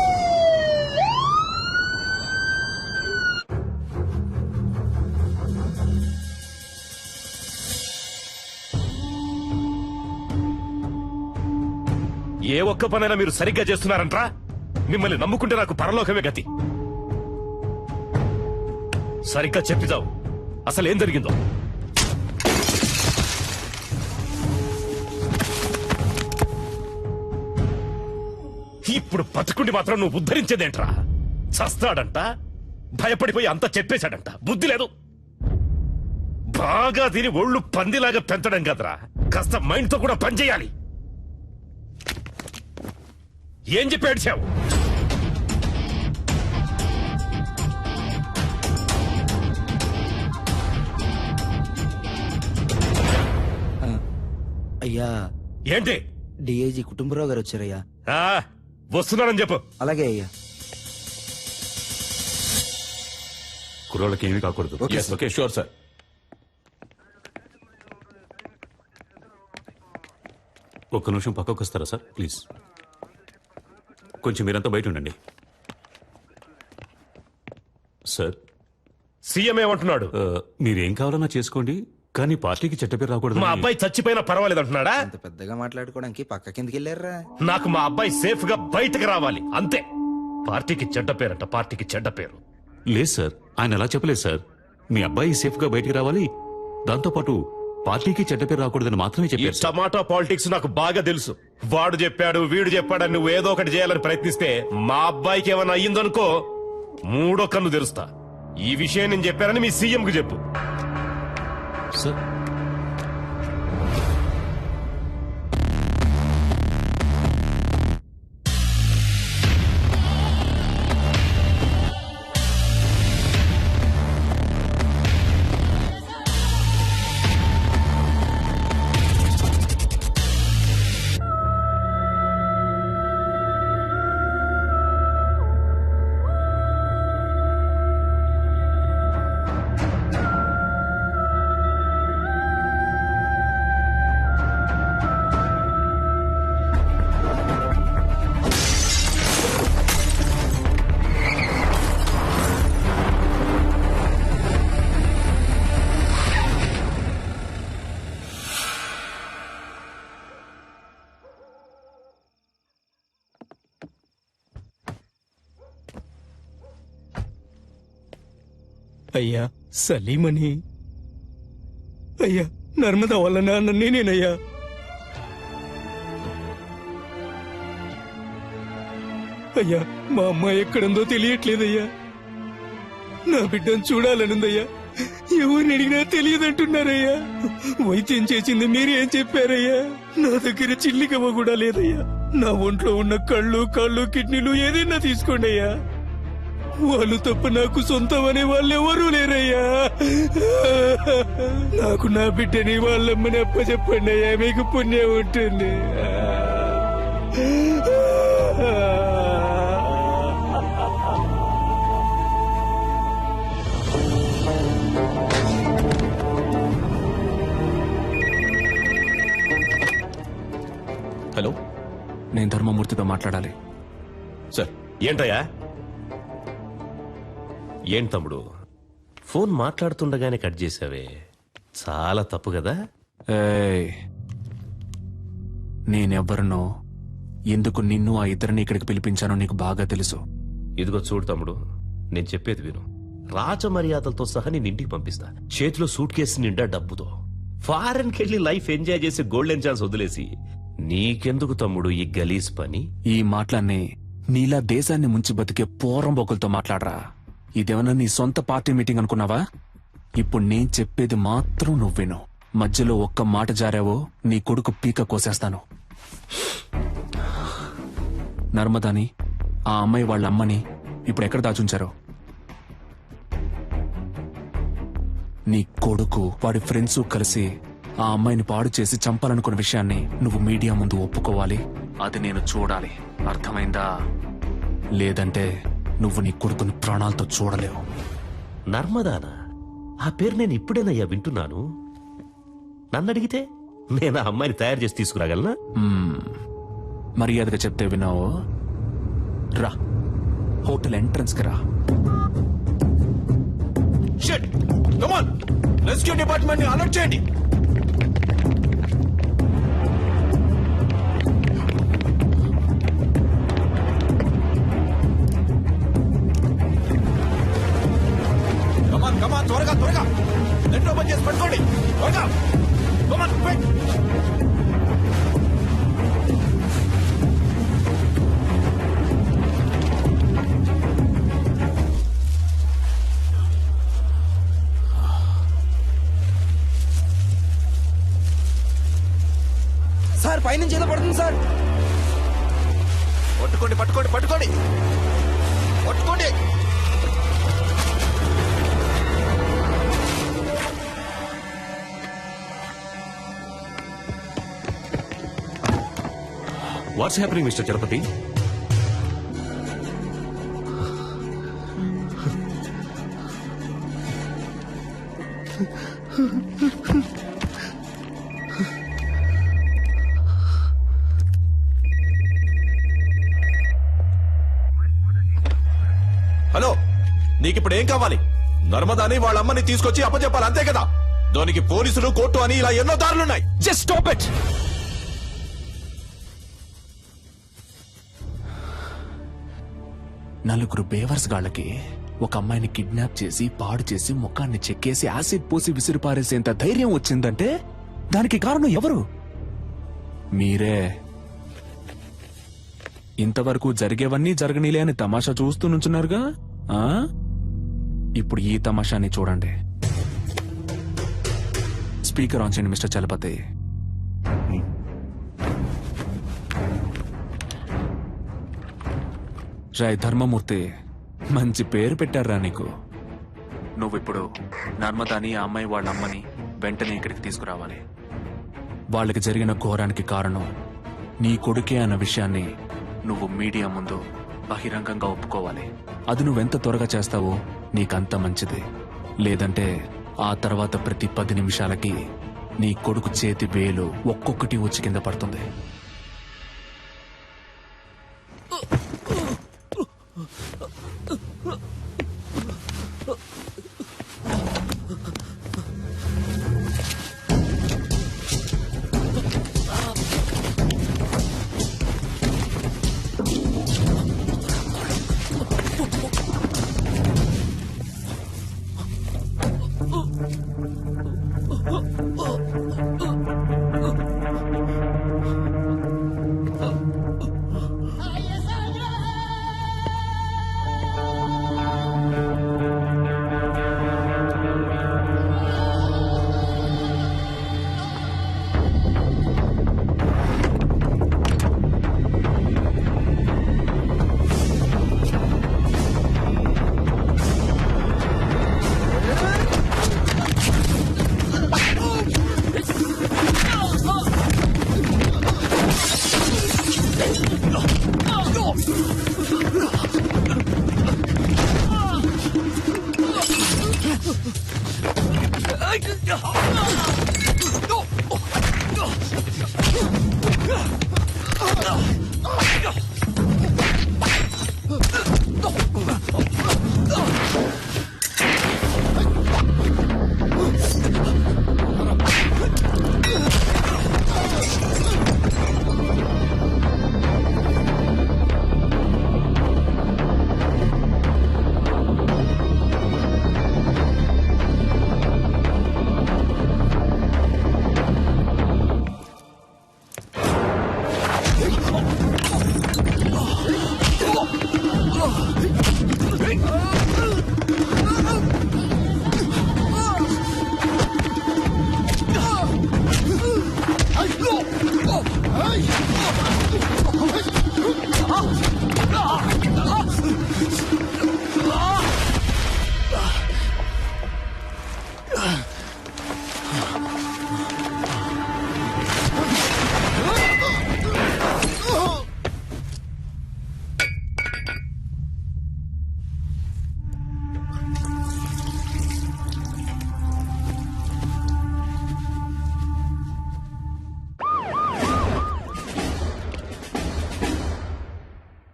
[SPEAKER 17] ఏ ఒక్క పనైనా మీరు సరిగ్గా చేస్తున్నారంట్రా? మిమ్మల్ని నమ్ముకుంటే నాకు పరలోకమే గతి. సరిగ్గా చెప్పిదావు, అసలు ఏం జరిగిందో. ఇప్పుడు బతుకుండి మాత్రం నువ్వు ఉద్ధరించేదేంట్రా? చస్తాడంట, భయపడిపోయి అంతా చెప్పేశాడంట. బుద్ధి లేదు. బాగా తిని ఒళ్ళు పందిలాగా పెంచడం కదరా, కాస్త మైండ్ తో కూడా పనిచేయాలి. ఏం చెప్పి ఏడ్చావు?
[SPEAKER 18] అయ్యా,
[SPEAKER 17] ఏంటి?
[SPEAKER 18] డిఐజీ కుటుంబరావు గారు వచ్చారయ్యా.
[SPEAKER 17] వస్తున్నానని చెప్పు.
[SPEAKER 18] అలాగే అయ్యా.
[SPEAKER 17] కుర్రోళ్ళకి ఏమీ కాకూడదు.
[SPEAKER 15] Okay, sure sir.
[SPEAKER 6] ఒక్క నిమిషం పక్కకు వస్తారా సార్, ప్లీజ్? కొంచెం మీరంతా బయట ఉండండి. సార్,
[SPEAKER 17] సీఎం ఏమంటున్నాడు?
[SPEAKER 6] మీరేం కావాలన్నా చేసుకోండి, కానీ పార్టీకి చెడ్డ పేరు రాకూడదు.
[SPEAKER 17] మా అబ్బాయి చచ్చిపోయినా పర్వాలేదు అంటున్నాడా?
[SPEAKER 18] ఇంత పెద్దగా మాట్లాడుకోవడానికి పక్క కిందకి వెళ్ళారా?
[SPEAKER 17] నాకు మా అబ్బాయి సేఫ్ గా బయటకు రావాలి అంతే. పార్టీకి చెడ్డ పేరంట, పార్టీకి చెడ్డ పేరు.
[SPEAKER 6] లేదు సార్, ఆయన అలా చెప్పలేదు సార్. మీ అబ్బాయి సేఫ్ గా బయటికి రావాలి, దాంతోపాటు పార్టీకి చెడ్డ పేరు రాకూడదని మాత్రమే
[SPEAKER 17] ఈ
[SPEAKER 6] చెప్పారు.
[SPEAKER 17] టమాటా పాలిటిక్స్ నాకు బాగా తెలుసు. వాడు చెప్పాడు, వీడు చెప్పాడని నువ్వు ఏదో ఒకటి చేయాలని ప్రయత్నిస్తే మా అబ్బాయికి ఏమైనా అయ్యిందనుకో మూడో కన్ను తెరుస్తా. ఈ విషయం నేను చెప్పానని మీ సీఎంకు చెప్పు.
[SPEAKER 3] సార్
[SPEAKER 19] అయ్యా సలీమని, అయ్యా నర్మదా వాళ్ళ నాన్న నేనేనయ్యా. అయ్యా మా అమ్మాయి ఎక్కడుందో తెలియట్లేదయ్యా. నా బిడ్డను చూడాలనుందయ్యా. ఎవరిని అడిగినా తెలియదంటున్నారయ్యా. వైద్యం చేసింది మీరేం చెప్పారయ్యా? నా దగ్గర చిల్లికవ్వ కూడా లేదయ్యా. నా ఒంట్లో ఉన్న కళ్ళు కాళ్ళు కిడ్నీలు ఏదైనా తీసుకోండి అయ్యా. వాళ్ళు తప్ప నాకు సొంతం అనే వాళ్ళు ఎవరూ లేరయ్యా. నాకు నా బిడ్డని వాళ్ళమ్మని అప్పచెప్పండి అయ్యా, మీకు పుణ్యం ఉంటుంది.
[SPEAKER 17] హలో,
[SPEAKER 3] నేను ధర్మమూర్తితో మాట్లాడాలి.
[SPEAKER 17] సార్ ఏంటయ్యా? ఏం తమ్ముడు, ఫోన్ మాట్లాడుతుండగానే కట్ చేసావే, చాలా తప్పు కదా?
[SPEAKER 3] ఏయ్, నేనెవ్వరినో ఎందుకు నిన్ను ఆ ఇద్దరిని ఇక్కడికి పిలిపించానో నీకు బాగా తెలుసు.
[SPEAKER 17] ఇదిగో చూడు తమ్ముడు, నేను చెప్పేది విను. రాజమర్యాదలతో సహా నేను ఇంటికి పంపిస్తా, చేతిలో సూట్ కేసు నిండా డబ్బుతో. ఫారెన్ కెళ్ళి లైఫ్ ఎంజాయ్ చేసి గోల్డెన్ ఛాన్స్ వదిలేసి నీకెందుకు తమ్ముడు ఈ గలీజ్ పని?
[SPEAKER 3] ఈ మాటలన్నీ నీలా దేశాన్ని ముంచి బతికే పోరంబోకులతో మాట్లాడరా. ఇదేమన్నా నీ సొంత పార్టీ మీటింగ్ అనుకున్నావా? ఇప్పుడు నేను చెప్పేది మాత్రం నువ్వు విను. మధ్యలో ఒక్క మాట జారావో నీ కొడుకు పీక కోసేస్తాను. నర్మదాని, ఆ అమ్మాయి వాళ్ళ అమ్మని ఇప్పుడు ఎక్కడ దాచుంచారో? నీ కొడుకు వాడి ఫ్రెండ్స్ కలిసి ఆ అమ్మాయిని పాడు చేసి చంపాలనుకున్న విషయాన్ని నువ్వు మీడియా ముందు ఒప్పుకోవాలి. అది నేను చూడాలి, అర్థమైందా? లేదంటే నువ్వు నీ కొడుకుని ప్రాణాలతో చూడలేవు.
[SPEAKER 17] నర్మదానా? ఆ పేరు నేను ఇప్పుడేనయ్యా వింటున్నాను. నన్ను అడిగితే నేను ఆ అమ్మాయిని తయారు చేసి తీసుకురాగలనా?
[SPEAKER 3] మర్యాదగా చెప్తే విన్నావు. రా, హోటల్ ఎంట్రన్స్ కి రా.
[SPEAKER 15] రెస్క్యూ డిపార్ట్మెంట్ ని అలర్ట్ చేయండి. కమాన్ త్వరగా త్వరగా నెట్ ఓపెన్ చేసి పట్టుకోండి త్వరగా. Come on quick.
[SPEAKER 18] సార్ పైనుంచి ఏదో పడుతుంది సార్.
[SPEAKER 15] పట్టుకోండి పట్టుకోండి పట్టుకోండి పట్టుకోండి.
[SPEAKER 17] What's happening mister Tirupathi?
[SPEAKER 15] Hello, నీకిప్పుడు ఏం కావాలి? నర్మదాని వాళ్ళ అమ్మని తీసుకొచ్చి అప్పచెప్పాలి, అంతే కదా? దానికి పోలీసులు కోర్టు అని ఇలా ఎన్నో దారులున్నాయి.
[SPEAKER 3] Just stop it. నలుగురు బేవర్స్ గాళ్ళకి ఒక అమ్మాయిని కిడ్నాప్ చేసి పాడు చేసి ముఖాన్ని చెక్కేసి యాసిడ్ పోసి విసిరిపారేసేంత ధైర్యం వచ్చిందంటే దానికి కారణం ఎవరు? మీరే. ఇంతవరకు జరిగేవన్నీ జరగనీలే అని తమాషా చూస్తూ నుంచున్నారుగా. ఆ? ఇప్పుడు ఈ తమాషాని చూడండి. స్పీకర్ ఆన్ చేయండి మిస్టర్ చలపతి. రాయ్ ధర్మమూర్తి, మంచి పేరు పెట్టారా నీకు. నువ్విప్పుడు నర్మదాని ఆ అమ్మాయి వాళ్ళ అమ్మని వెంటనే ఇక్కడికి తీసుకురావాలి. వాళ్ళకి జరిగిన ఘోరానికి కారణం నీ కొడుకే అన్న విషయాన్ని నువ్వు మీడియా ముందు బహిరంగంగా ఒప్పుకోవాలి. అది నువ్వెంత త్వరగా చేస్తావో నీకంత మంచిది. లేదంటే ఆ తర్వాత ప్రతి 10 నిమిషాలకి నీ కొడుకు చేతి వేలు ఒక్కొక్కటి వచ్చి కింద పడుతుంది.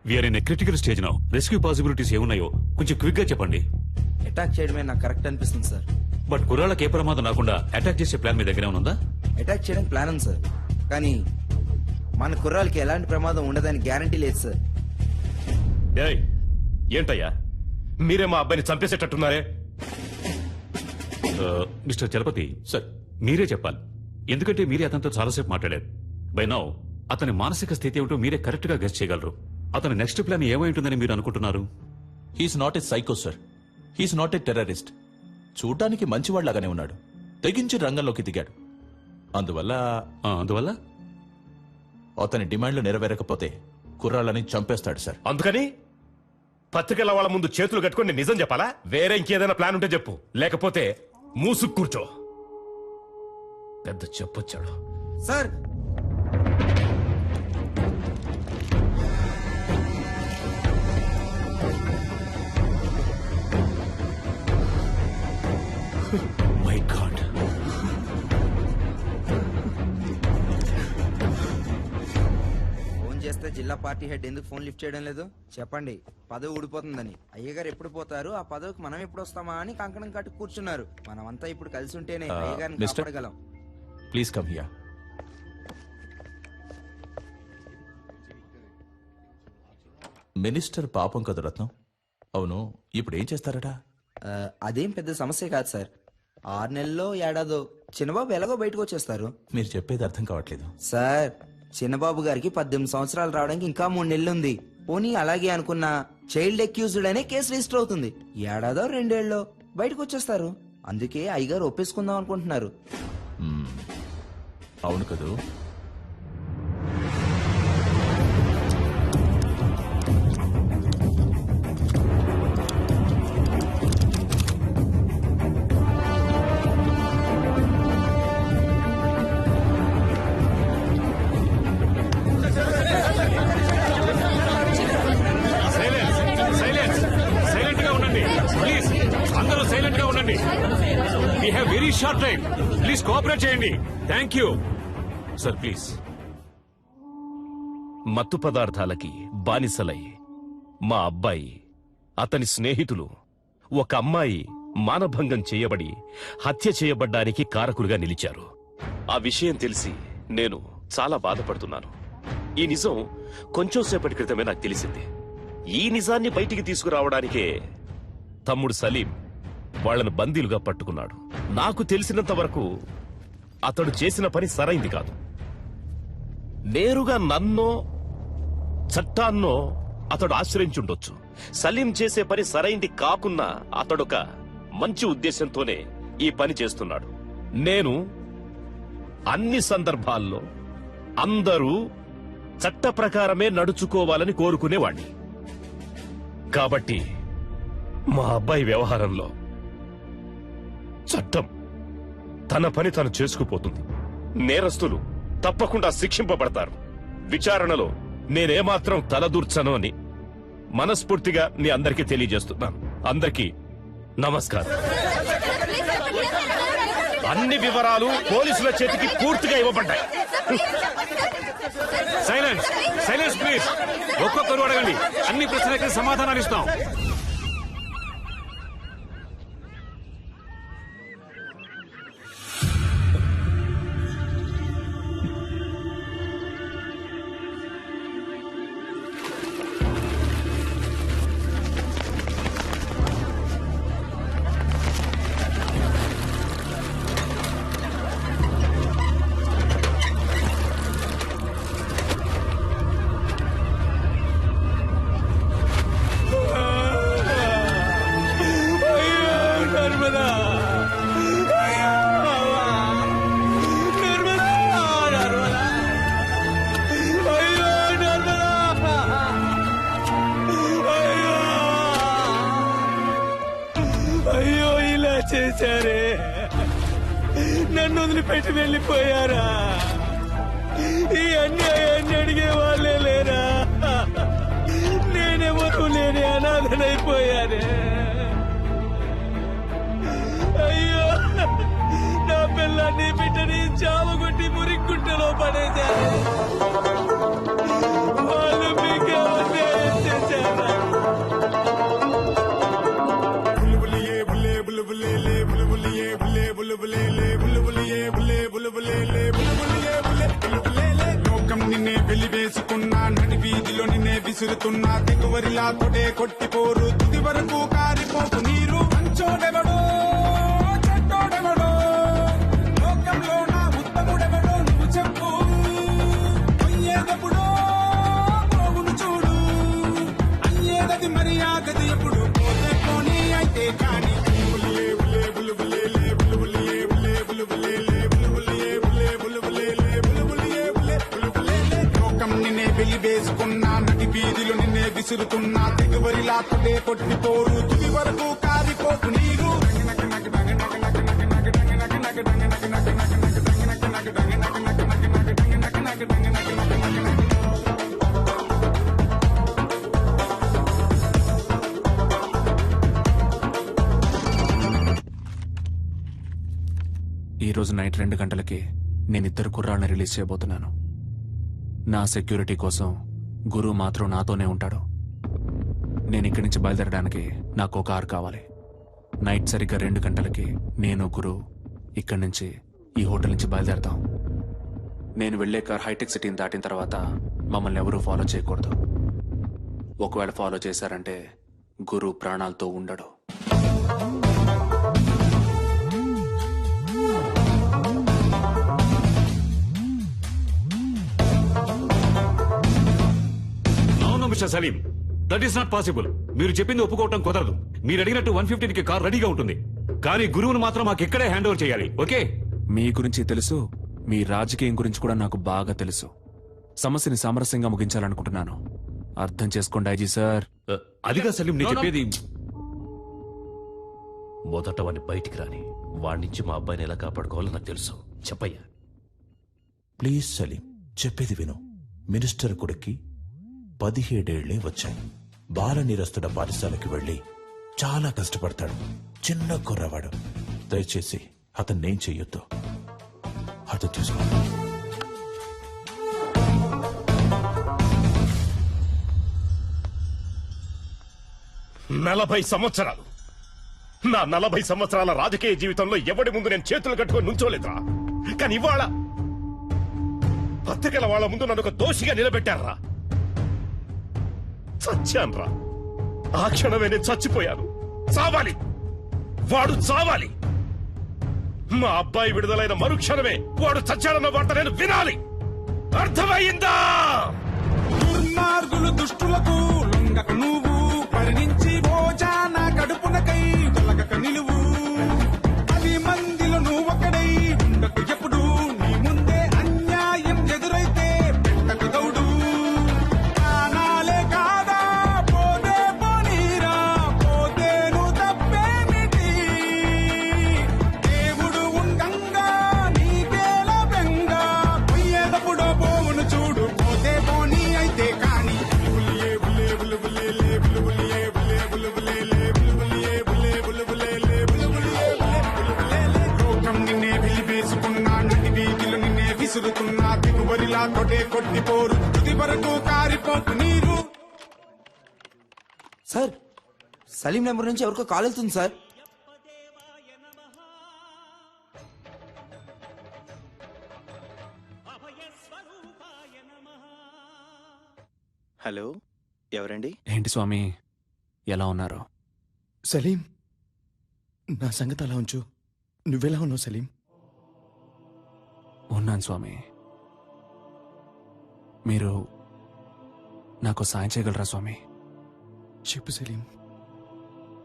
[SPEAKER 6] We're in a critical stage now. Rescue possibilities ఏమున్నాయో కొంచెం క్విక్ గా చెప్పండి.
[SPEAKER 18] అటాక్ చేయడమే నాకు కరెక్ట్ అనిపిస్తుంది సార్.
[SPEAKER 6] బట్ కుర్రాళ్ళకి ఏ ప్రమాదం రాకుండా అటాక్ చేసే ప్లాన్ మీ దగ్గర ఉందా?
[SPEAKER 18] అటాక్ చేయడానికి ప్లాన్ ఉంది సార్, కానీ మన కుర్రాలకి ఎలాంటి ప్రమాదం ఉండదని గ్యారంటీ లేదు సార్.
[SPEAKER 17] ఏయ్, ఏంటయ్యా మీరే మా అబ్బాయిని చంపేసేటట్టున్నారే?
[SPEAKER 6] మిస్టర్ చలపతి సార్, మీరే చెప్పాలి. ఎందుకంటే మీరే అతనితో చాలాసేపు మాట్లాడారు. బై నౌ అతని మానసిక స్థితి ఏమిటో మీరే కరెక్ట్ గా గెస్ చేయగలరు. అతని నెక్స్ట్ ప్లాన్ ఏమై ఉంటుందని మీరు అనుకుంటున్నారు?
[SPEAKER 15] He's not a psycho sir, he's not a terrorist. చూడ్డానికి మంచివాళ్లాగానే ఉన్నాడు, తెగించి రంగంలోకి దిగాడు. అందువల్ల అతని డిమాండ్లు నెరవేరకపోతే కుర్రాళ్ళని చంపేస్తాడు సార్.
[SPEAKER 17] అందుకని పత్రికల వాళ్ళ ముందు చేతులు కట్టుకుని నిజం చెప్పాలా? వేరే ఇంకేదైనా ప్లాన్ ఉంటే చెప్పు, లేకపోతే మూసుకు కూర్చో. పెద్ద చెప్పొచ్చాడు
[SPEAKER 18] సార్.
[SPEAKER 6] మై గాడ్,
[SPEAKER 18] ఫోన్ చేస్తే జిల్లా పార్టీ హెడ్ ఎందుకు ఫోన్ లిఫ్ట్ చేయడం లేదు చెప్పండి. పదవి ఊడిపోతుందని. అయ్యగారు ఎప్పుడు పోతారు, ఆ పదవికి మనం ఎప్పుడు వస్తామా అని కంకణం కట్టి కూర్చున్నారు. మనమంతా ఇప్పుడు కలిసి ఉంటేనే అయ్యగారిని కాపాడగలం.
[SPEAKER 15] Please come here. మినిస్టర్ పాపం కదా రత్నం. అవును, ఇప్పుడు ఏం చేస్తారట?
[SPEAKER 18] అదేం పెద్ద సమస్య కాదు సార్. 6 నెలల్లో ఏడాదో చిన్నబాబు ఎలాగో బయటకు వచ్చేస్తారు.
[SPEAKER 15] మీరు చెప్పేది అర్థం కావట్లేదు
[SPEAKER 18] సార్. చిన్నబాబు గారికి 18 సంవత్సరాలు రావడానికి ఇంకా 3 నెలలు ఉంది. పోనీ అలాగే అనుకున్నా చైల్డ్ అక్యూజ్డ్ అనే కేసు రిజిస్టర్ అవుతుంది. ఏడాదో 2 ఏళ్ళలో బయటకు వచ్చేస్తారు. అందుకే అయ్యగారు ఒప్పేసుకుందాం అనుకుంటున్నారు.
[SPEAKER 15] అవును కదూ.
[SPEAKER 6] సైలెంట్ గా ఉండండి ప్లీజ్. అందరూ సైలెంట్ గా ఉండండి. We have very short time. Please cooperate చేయండి. Thank you
[SPEAKER 17] sir please. మత్తు పదార్థాలకి బానిసలై మా అబ్బాయి, అతని స్నేహితులు, ఒక అమ్మాయి మానభంగం చేయబడి హత్య చేయబడ్డానికి కారకులుగా నిలిచారు. ఆ విషయం తెలిసి నేను చాలా బాధపడుతున్నాను. ఈ నిజం కొంచెం సేపటి క్రితమే నాకు తెలిసింది. ఈ నిజాన్ని బయటికి తీసుకురావడానికే తమ్ముడు సలీం వాళ్లను బందీలుగా పట్టుకున్నాడు. నాకు తెలిసినంత వరకు అతడు చేసిన పని సరైంది కాదు. నేరుగా నన్నో చట్టాన్నో అతడు ఆశ్రయించుండొచ్చు. సలీం చేసే పని సరైంది కాకున్నా అతడొక మంచి ఉద్దేశంతోనే ఈ పని చేస్తున్నాడు. నేను అన్ని సందర్భాల్లో అందరూ చట్ట ప్రకారమే నడుచుకోవాలని కోరుకునేవాణ్ణి. కాబట్టి మా అబ్బాయి వ్యవహారంలో చట్టం తన పని తను చేసుకుపోతుంది. నేరస్తులు తప్పకుండా శిక్షింపబడతారు. విచారణలో నేనేమాత్రం తలదూర్చను అని మనస్ఫూర్తిగా మీ అందరికీ తెలియజేస్తున్నాను. అందరికీ నమస్కారం. అన్ని వివరాలు పోలీసుల చేతికి పూర్తిగా ఇవ్వబడ్డాయి.
[SPEAKER 6] Silence silence please. ఒక్కొక్కరు అడగండి. అన్ని ప్రశ్నలకి సమాధానాలు ఇస్తాం.
[SPEAKER 19] అయ్యో ఇలా చేశారే, నన్ను వదిలిపెట్టి వెళ్ళిపోయారా? ఈ అన్యాయాన్ని అడిగే వాళ్ళే లేరా? నేనెవరూ లేని అనాథనైపోయానే. అయ్యో, నా పిల్లాన్ని బిడ్డని చావగొట్టి మురిక్కుంటలో పడేశారు. వాళ్ళు మీకే అన్యాయం చేశారా?
[SPEAKER 20] లోకం నిన్నే వెలివేసుకున్నా, నడి వీధిలో నిన్నే విసురుతున్నా, దిగువరిలా తొడే కొట్టిపోరు, తుది వరకు కారిపోకు నీరు. మంచోడెవడో చెడ్డోడెవడో, లోకంలో నా ఉత్తముడెవడో నువ్వు చెప్పు. అయ్యేదెప్పుడో పోవును చూడు, అయ్యేదది మర్యాదది ఎప్పుడు పోతే పోనీ అయితే కాని. వెలివేసుకున్నా, నది వీధిలో నిన్నే విసురుతున్నా, దిగువరిలా తొడే కొట్టిపోరు, తుది వరకు కారిపోకు నీరు.
[SPEAKER 3] ఈ రోజు నైట్ 2 గంటలకి నేను 2 కుర్రాళ్ళని రిలీజ్ చేయబోతున్నాను. నా సెక్యూరిటీ కోసం గురు మాత్రం నాతోనే ఉంటాడు. నేను ఇక్కడి నుంచి బయలుదేరడానికి నాకు ఒక కారు కావాలి. నైట్ సరిగ్గా 2 గంటలకి నేను గురు ఇక్కడి నుంచి ఈ హోటల్ నుంచి బయలుదేరతాం. నేను వెళ్లే కార్ హైటెక్ సిటీని దాటిన తర్వాత మమ్మల్ని ఎవరూ ఫాలో చేయకూడదు. ఒకవేళ ఫాలో చేశారంటే గురు ప్రాణాలతో ఉండడు.
[SPEAKER 6] Mister Salim, that is not possible. మీరు చెప్పింది ఒప్పుకోవటం కుదరదు. మీరు అడిగినట్టు 115కి కార్ రెడీగా ఉంటుంది, కానీ గురువును మాత్రం మాకు ఇక్కడే హ్యాండ్ ఓవర్ చేయాలి. ఓకే?
[SPEAKER 3] మీ గురించి తెలుసు, మీ రాజకీయం గురించి కూడా నాకు బాగా తెలుసు. సమస్యని సామరస్యంగా ముగించాలనుకుంటున్నాను. అర్థం చేసుకోండి ఐజీ సార్.
[SPEAKER 6] అదిగా సలీం నేను చెప్పేది.
[SPEAKER 17] మొదట వాడిని బయటికి రాని, వాడి నుంచి మా అబ్బాయిని ఎలా కాపాడుకోవాలో నాకు తెలుసు. చెప్పయ్యా.
[SPEAKER 15] ప్లీజ్ సలీం, చెప్పేది విను. మినిస్టర్ కొడుక్కి 17 ఏళ్లే వచ్చాయి. బాల నిరస్తుడ పాఠశాలకి వెళ్లి చాలా కష్టపడతాడు. చిన్న కుర్రవాడు. దయచేసి అతన్నేం చెయ్యొద్దు. అర్థం చూసుకో.
[SPEAKER 17] 40 సంవత్సరాలు, నా 40 సంవత్సరాల రాజకీయ జీవితంలో ఎవడి ముందు నేను చేతులు కట్టుకొని నుంచోలేదురా. కానీ ఇవాళ పత్రికల వాళ్ళ ముందు నన్ను ఒక దోషిగా నిలబెట్టారా. చచ్చాన్రా. ఆ క్షణమే నేను చచ్చిపోయాను. చావాలి, వాడు చావాలి. మా అబ్బాయి విడుదలైన మరుక్షణమే వాడు చచ్చాడన్న వార్త నేను వినాలి. అర్థమైందా?
[SPEAKER 20] దుర్మార్గులు దుష్టులకు లొంగక నువ్వు పరిణించి భోజన కడుపునకై తొలగక నిలువు. 10 మందిలో నువ్వొక్కడై ఉండకు ఎప్పుడు. నీ ముందే అన్యాయం ఎదురైతే పెట్టకు దౌడు. ప్రాణాలే కాదా పోతే పోనీరా, పోతేను తప్పేమిటి. దేవుడు ఉండంగా నీకేల బెంగ. పోయేటప్పుడు పోవును చూడు, పోతే పోనీ అయితే కాని. లోకం నిన్నే వెలివేసుకున్నా, నడి వీధిలో నిన్నే విసురుతున్నా. దిగుబడిలా కొట్టే కొట్టిపోరు, తుది వరకు కారిపోకు నీరు.
[SPEAKER 18] సార్, సలీం నెంబర్ నుంచి ఎవరికో కాల్ వెళ్తుంది సార్.
[SPEAKER 12] హలో, ఎవరండి?
[SPEAKER 3] ఏంటి స్వామి, ఎలా ఉన్నారు?
[SPEAKER 12] సలీం, నా సంగతి అలా ఉంచు. నువ్వెలా ఉన్నావు సలీం?
[SPEAKER 3] ఉన్నాను స్వామి. మీరు నాకు సాయం చేయగలరా స్వామి?
[SPEAKER 12] చెప్పు సలీం.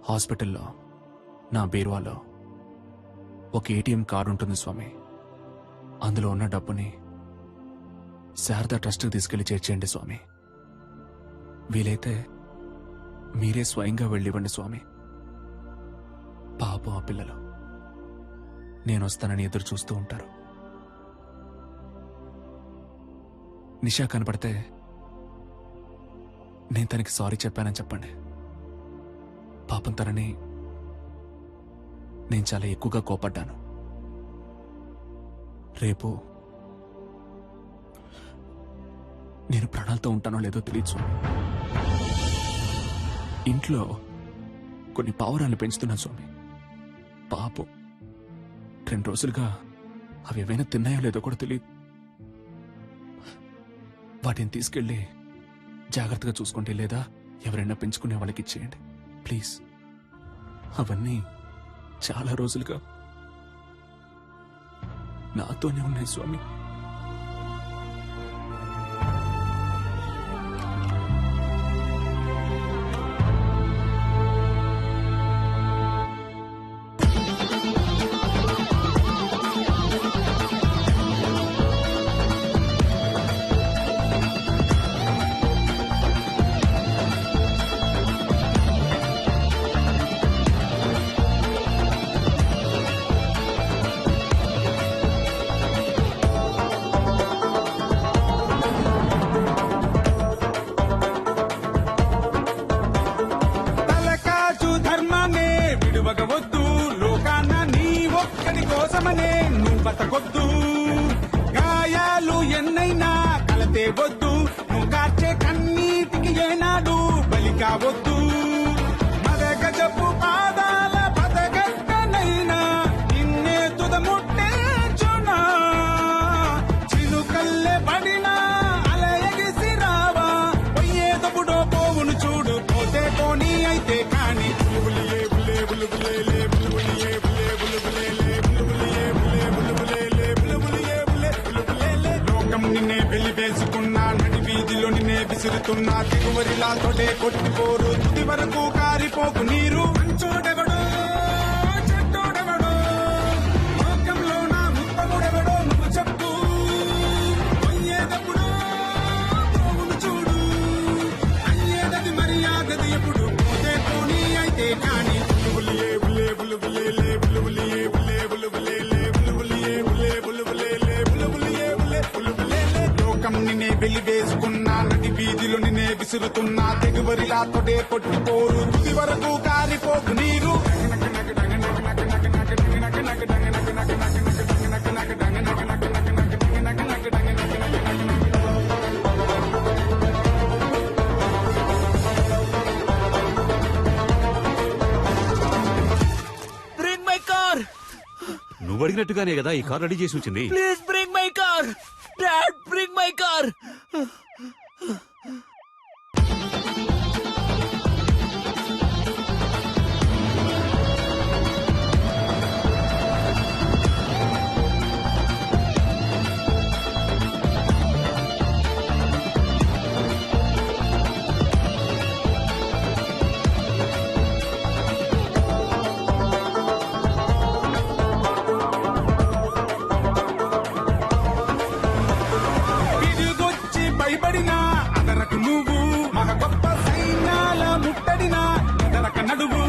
[SPEAKER 3] హాస్పిటల్లో నా బీరువాలో ఒక ఏటీఎం కార్డు ఉంటుంది స్వామి. అందులో ఉన్న డబ్బుని శారదా ట్రస్ట్కి తీసుకెళ్లి చేర్చేయండి స్వామి. వీలైతే మీరే స్వయంగా వెళ్ళివ్వండి స్వామి. పాపం ఆ పిల్లలు నేను వస్తానని ఎదురు చూస్తూ ఉంటారు. నిషా కనపడితే నేను తనకి సారీ చెప్పానని చెప్పండి. పాపం తనని నేను చాలా ఎక్కువగా కోపడ్డాను. రేపు నేను ప్రాణాలతో ఉంటానో లేదో తెలియదు స్వామి. ఇంట్లో కొన్ని పావురాలు పెంచుతున్నాను స్వామి. పాపం 2 రోజులుగా అవి ఏవైనా తిన్నాయో లేదో కూడా తెలియదు. వాటిని తీసుకెళ్ళి జాగ్రత్తగా చూసుకుంటే, లేదా ఎవరైనా పెంచుకునే వాళ్ళకి ఇచ్చేయండి ప్లీజ్. అవన్నీ చాలా రోజులుగా నాతోనే ఉన్నాయి స్వామి.
[SPEAKER 20] తలకాచు ధర్మాన్ని విడువగవద్దు. లోకాన నీ ఒక్కడి కోసమనే నువ్వు బతకొద్దు. గాయాలు ఎన్నైనా కలతే వద్దు. నువ్వు కార్చే కన్నీటికి ఏనాడు బలి కావద్దు. మదగజపు పాదాల పదగట్టనైనా నిన్నే తుదముట్టేచునా. చిలుకల్లే పడినా అల ఎగిసి రావా. పోయేదపుడో పోవును చూడు, పోతే పోనీ అయితే కాని. బులుబులియే బులే బులుబులే బులుబులియే బులే బులుబులే బులుబులియే బులే విసురుతున్నా దిగువరిలా తొడే కొట్టిపోరు తుది వరకు కారిపోకు నీరు మంచోడెవడో చెడ్డోడెవడో లోకంలో నా ఉత్తముడెవడో నువ్వు చెప్పు పోయేటప్పుడు పోవును చూడు అయ్యేదది మర్యాదది ఎప్పుడు పోతే పోనీ అయితే కానీ బులుబులియే బులే బులుబులే బులుబులియే బులే బులుబులే బులుబులియే బులే బులుబులే బులుబులియే బులే బులుబులే లోకం నిన్నే వెలివేసుకున్నా నది వీధిలో నిన్నే విసురుతున్నా తెగువరిలా తొడే కొట్టిపోరు తుది వరకు కారిపోకు నీరు
[SPEAKER 6] బ్రింగ్ మై కార్. నువ్వు అడిగినట్టుగానే కదా ఈ కార్ రెడీ చేసి ఉంచింది.
[SPEAKER 14] Please bring my car. Dad bring my car.
[SPEAKER 20] విడిగొచ్చి భయపడినా అదరకు నువ్వు మగ గొప్ప సైన్యాల ముట్టడినా ఎదరక నడువు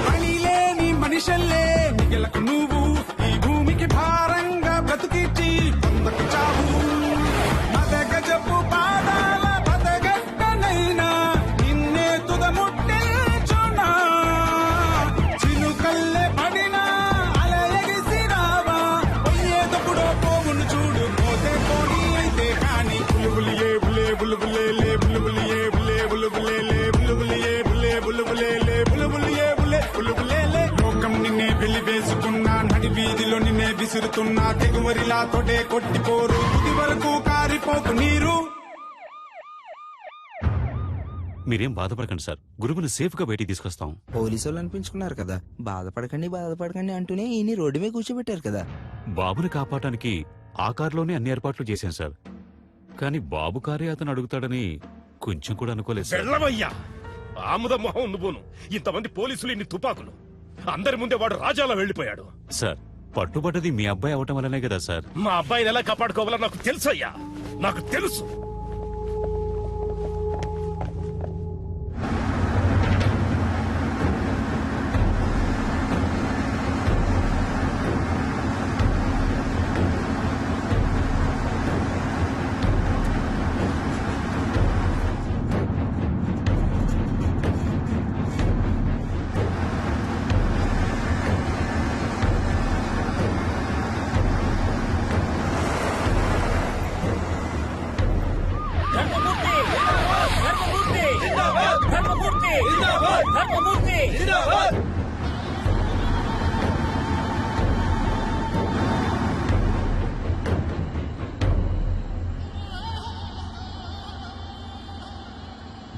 [SPEAKER 20] పని లేని మనిషల్లే మిగలకు నువ్వు ఈ భూమికి భారంగా బ్రతుకిచ్చి పొందకు చావు మద గజపు పాదాల పదగట్టనైనా నిన్నే తుద ముట్టించునా చినుకల్లే పడినా అల ఎగిసిరావా పోయేటప్పుడో పోవును చూడు పోతే పోనీ అయితే కానీ బులుబులియే బులే బులుబులే బులుబులియే బులే బులుబులే బులుబులియే బులే బులుబులే బులుబులియే బులే బులుబులే లోకం నిన్నే వెలివేసుకున్నా నడి వీధిలో నిన్నే విసురుతున్నా తెగువరిలా తొడే కొట్టిపోరు తుది వరకు కారిపోకు నీరు.
[SPEAKER 6] మీరేం బాధపడకండి సార్, గురువుని సేఫ్ గా బయటికి తీసుకొస్తాం.
[SPEAKER 18] పోలీసు వాళ్ళు అనిపించుకున్నారు కదా, బాధపడకండి అంటూనే ఈయన రోడ్డు మీద కూర్చోబెట్టారు కదా.
[SPEAKER 6] బాబుని కాపాడటానికి ఆ కారులోనే అన్ని ఏర్పాట్లు చేశాం సార్. కానీ బాబు కారే అతను అడుగుతాడని కొంచెం కూడా అనుకోలేదు సార్.
[SPEAKER 17] వెళ్ళవయ్యా ఆముద మొహం నువ్వును. ఇంతమంది పోలీసులు, ఇన్ని తుపాకులు, అందరి ముందే వాడు రాజాలా వెళ్లిపోయాడు.
[SPEAKER 6] సార్ పట్టుబడ్డది మీ అబ్బాయి అవటం వల్లనే కదా సార్.
[SPEAKER 17] మా అబ్బాయిని ఎలా కాపాడుకోవాలో నాకు తెలుసయ్యా, నాకు తెలుసు.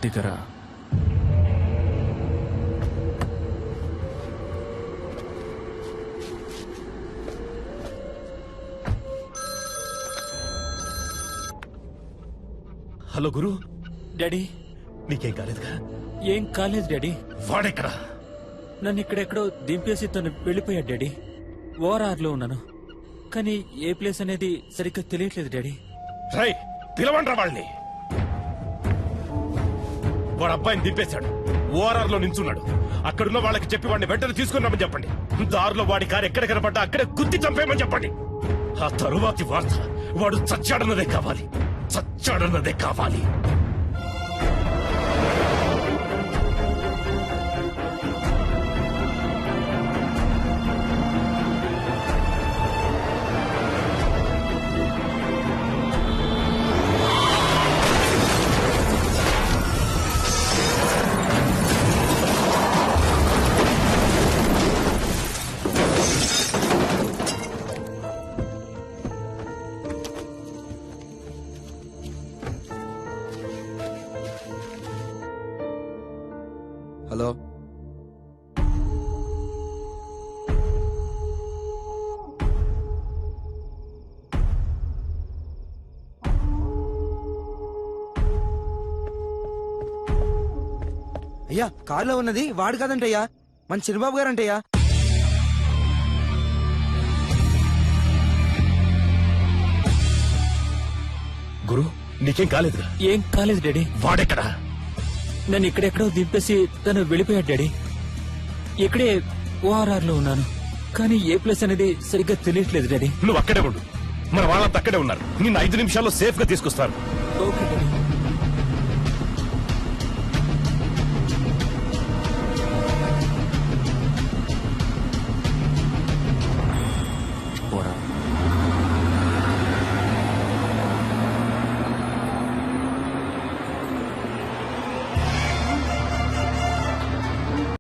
[SPEAKER 3] దిగరా.
[SPEAKER 17] హలో గురు.
[SPEAKER 14] డాడీ
[SPEAKER 17] నీకేం కాలేదుగా?
[SPEAKER 14] ఏం కాలేదు డాడీ.
[SPEAKER 17] వాడెక్కడా?
[SPEAKER 14] నన్ను ఇక్కడెక్కడో దింపేసి తను వెళ్ళిపోయాడు డాడీ. ఓఆర్ఆర్లో ఉన్నాను, కానీ ఏ ప్లేస్ అనేది సరిగ్గా తెలియట్లేదు డాడీ.
[SPEAKER 17] రై పిలవండ్రా వాళ్ళని. వాడు అబ్బాయిని దింపేశాడు, ఓఆర్ఆర్ లో నించున్నాడు. అక్కడున్న వాళ్ళకి చెప్పి వాడిని వెంటనే తీసుకున్నామని చెప్పండి. దారిలో వాడి కారు ఎక్కడ కనపడ్డా అక్కడే గుద్ది చంపేయమని చెప్పండి. ఆ తరువాతి వార్త వాడు చచ్చాడన్నదే కావాలి, చచ్చాడన్నదే కావాలి.
[SPEAKER 18] అయ్యా కారులో ఉన్నది వాడు కాదంటయ్యా, మన చిన్నబాబు గారంటయ్యా.
[SPEAKER 17] గురు నీకేం కాలేదుగా?
[SPEAKER 14] ఏం కాలేదు డాడీ.
[SPEAKER 17] వాడెక్కడా?
[SPEAKER 14] నన్ను ఇక్కడెక్కడో దింపేసి తను వెళ్ళిపోయాడు డాడీ. ఇక్కడే ఓఆర్ఆర్ లో ఉన్నాను, కానీ ఏ ప్లేస్ అనేది సరిగ్గా తెలియట్లేదు డాడీ.
[SPEAKER 17] నువ్వు అక్కడే ఉండు, మన వాళ్ళంతా అక్కడే ఉన్నారు. నిన్ను 5 నిమిషాల్లో సేఫ్ గా తీసుకొస్తాను.
[SPEAKER 14] Okay daddy.
[SPEAKER 3] పోరా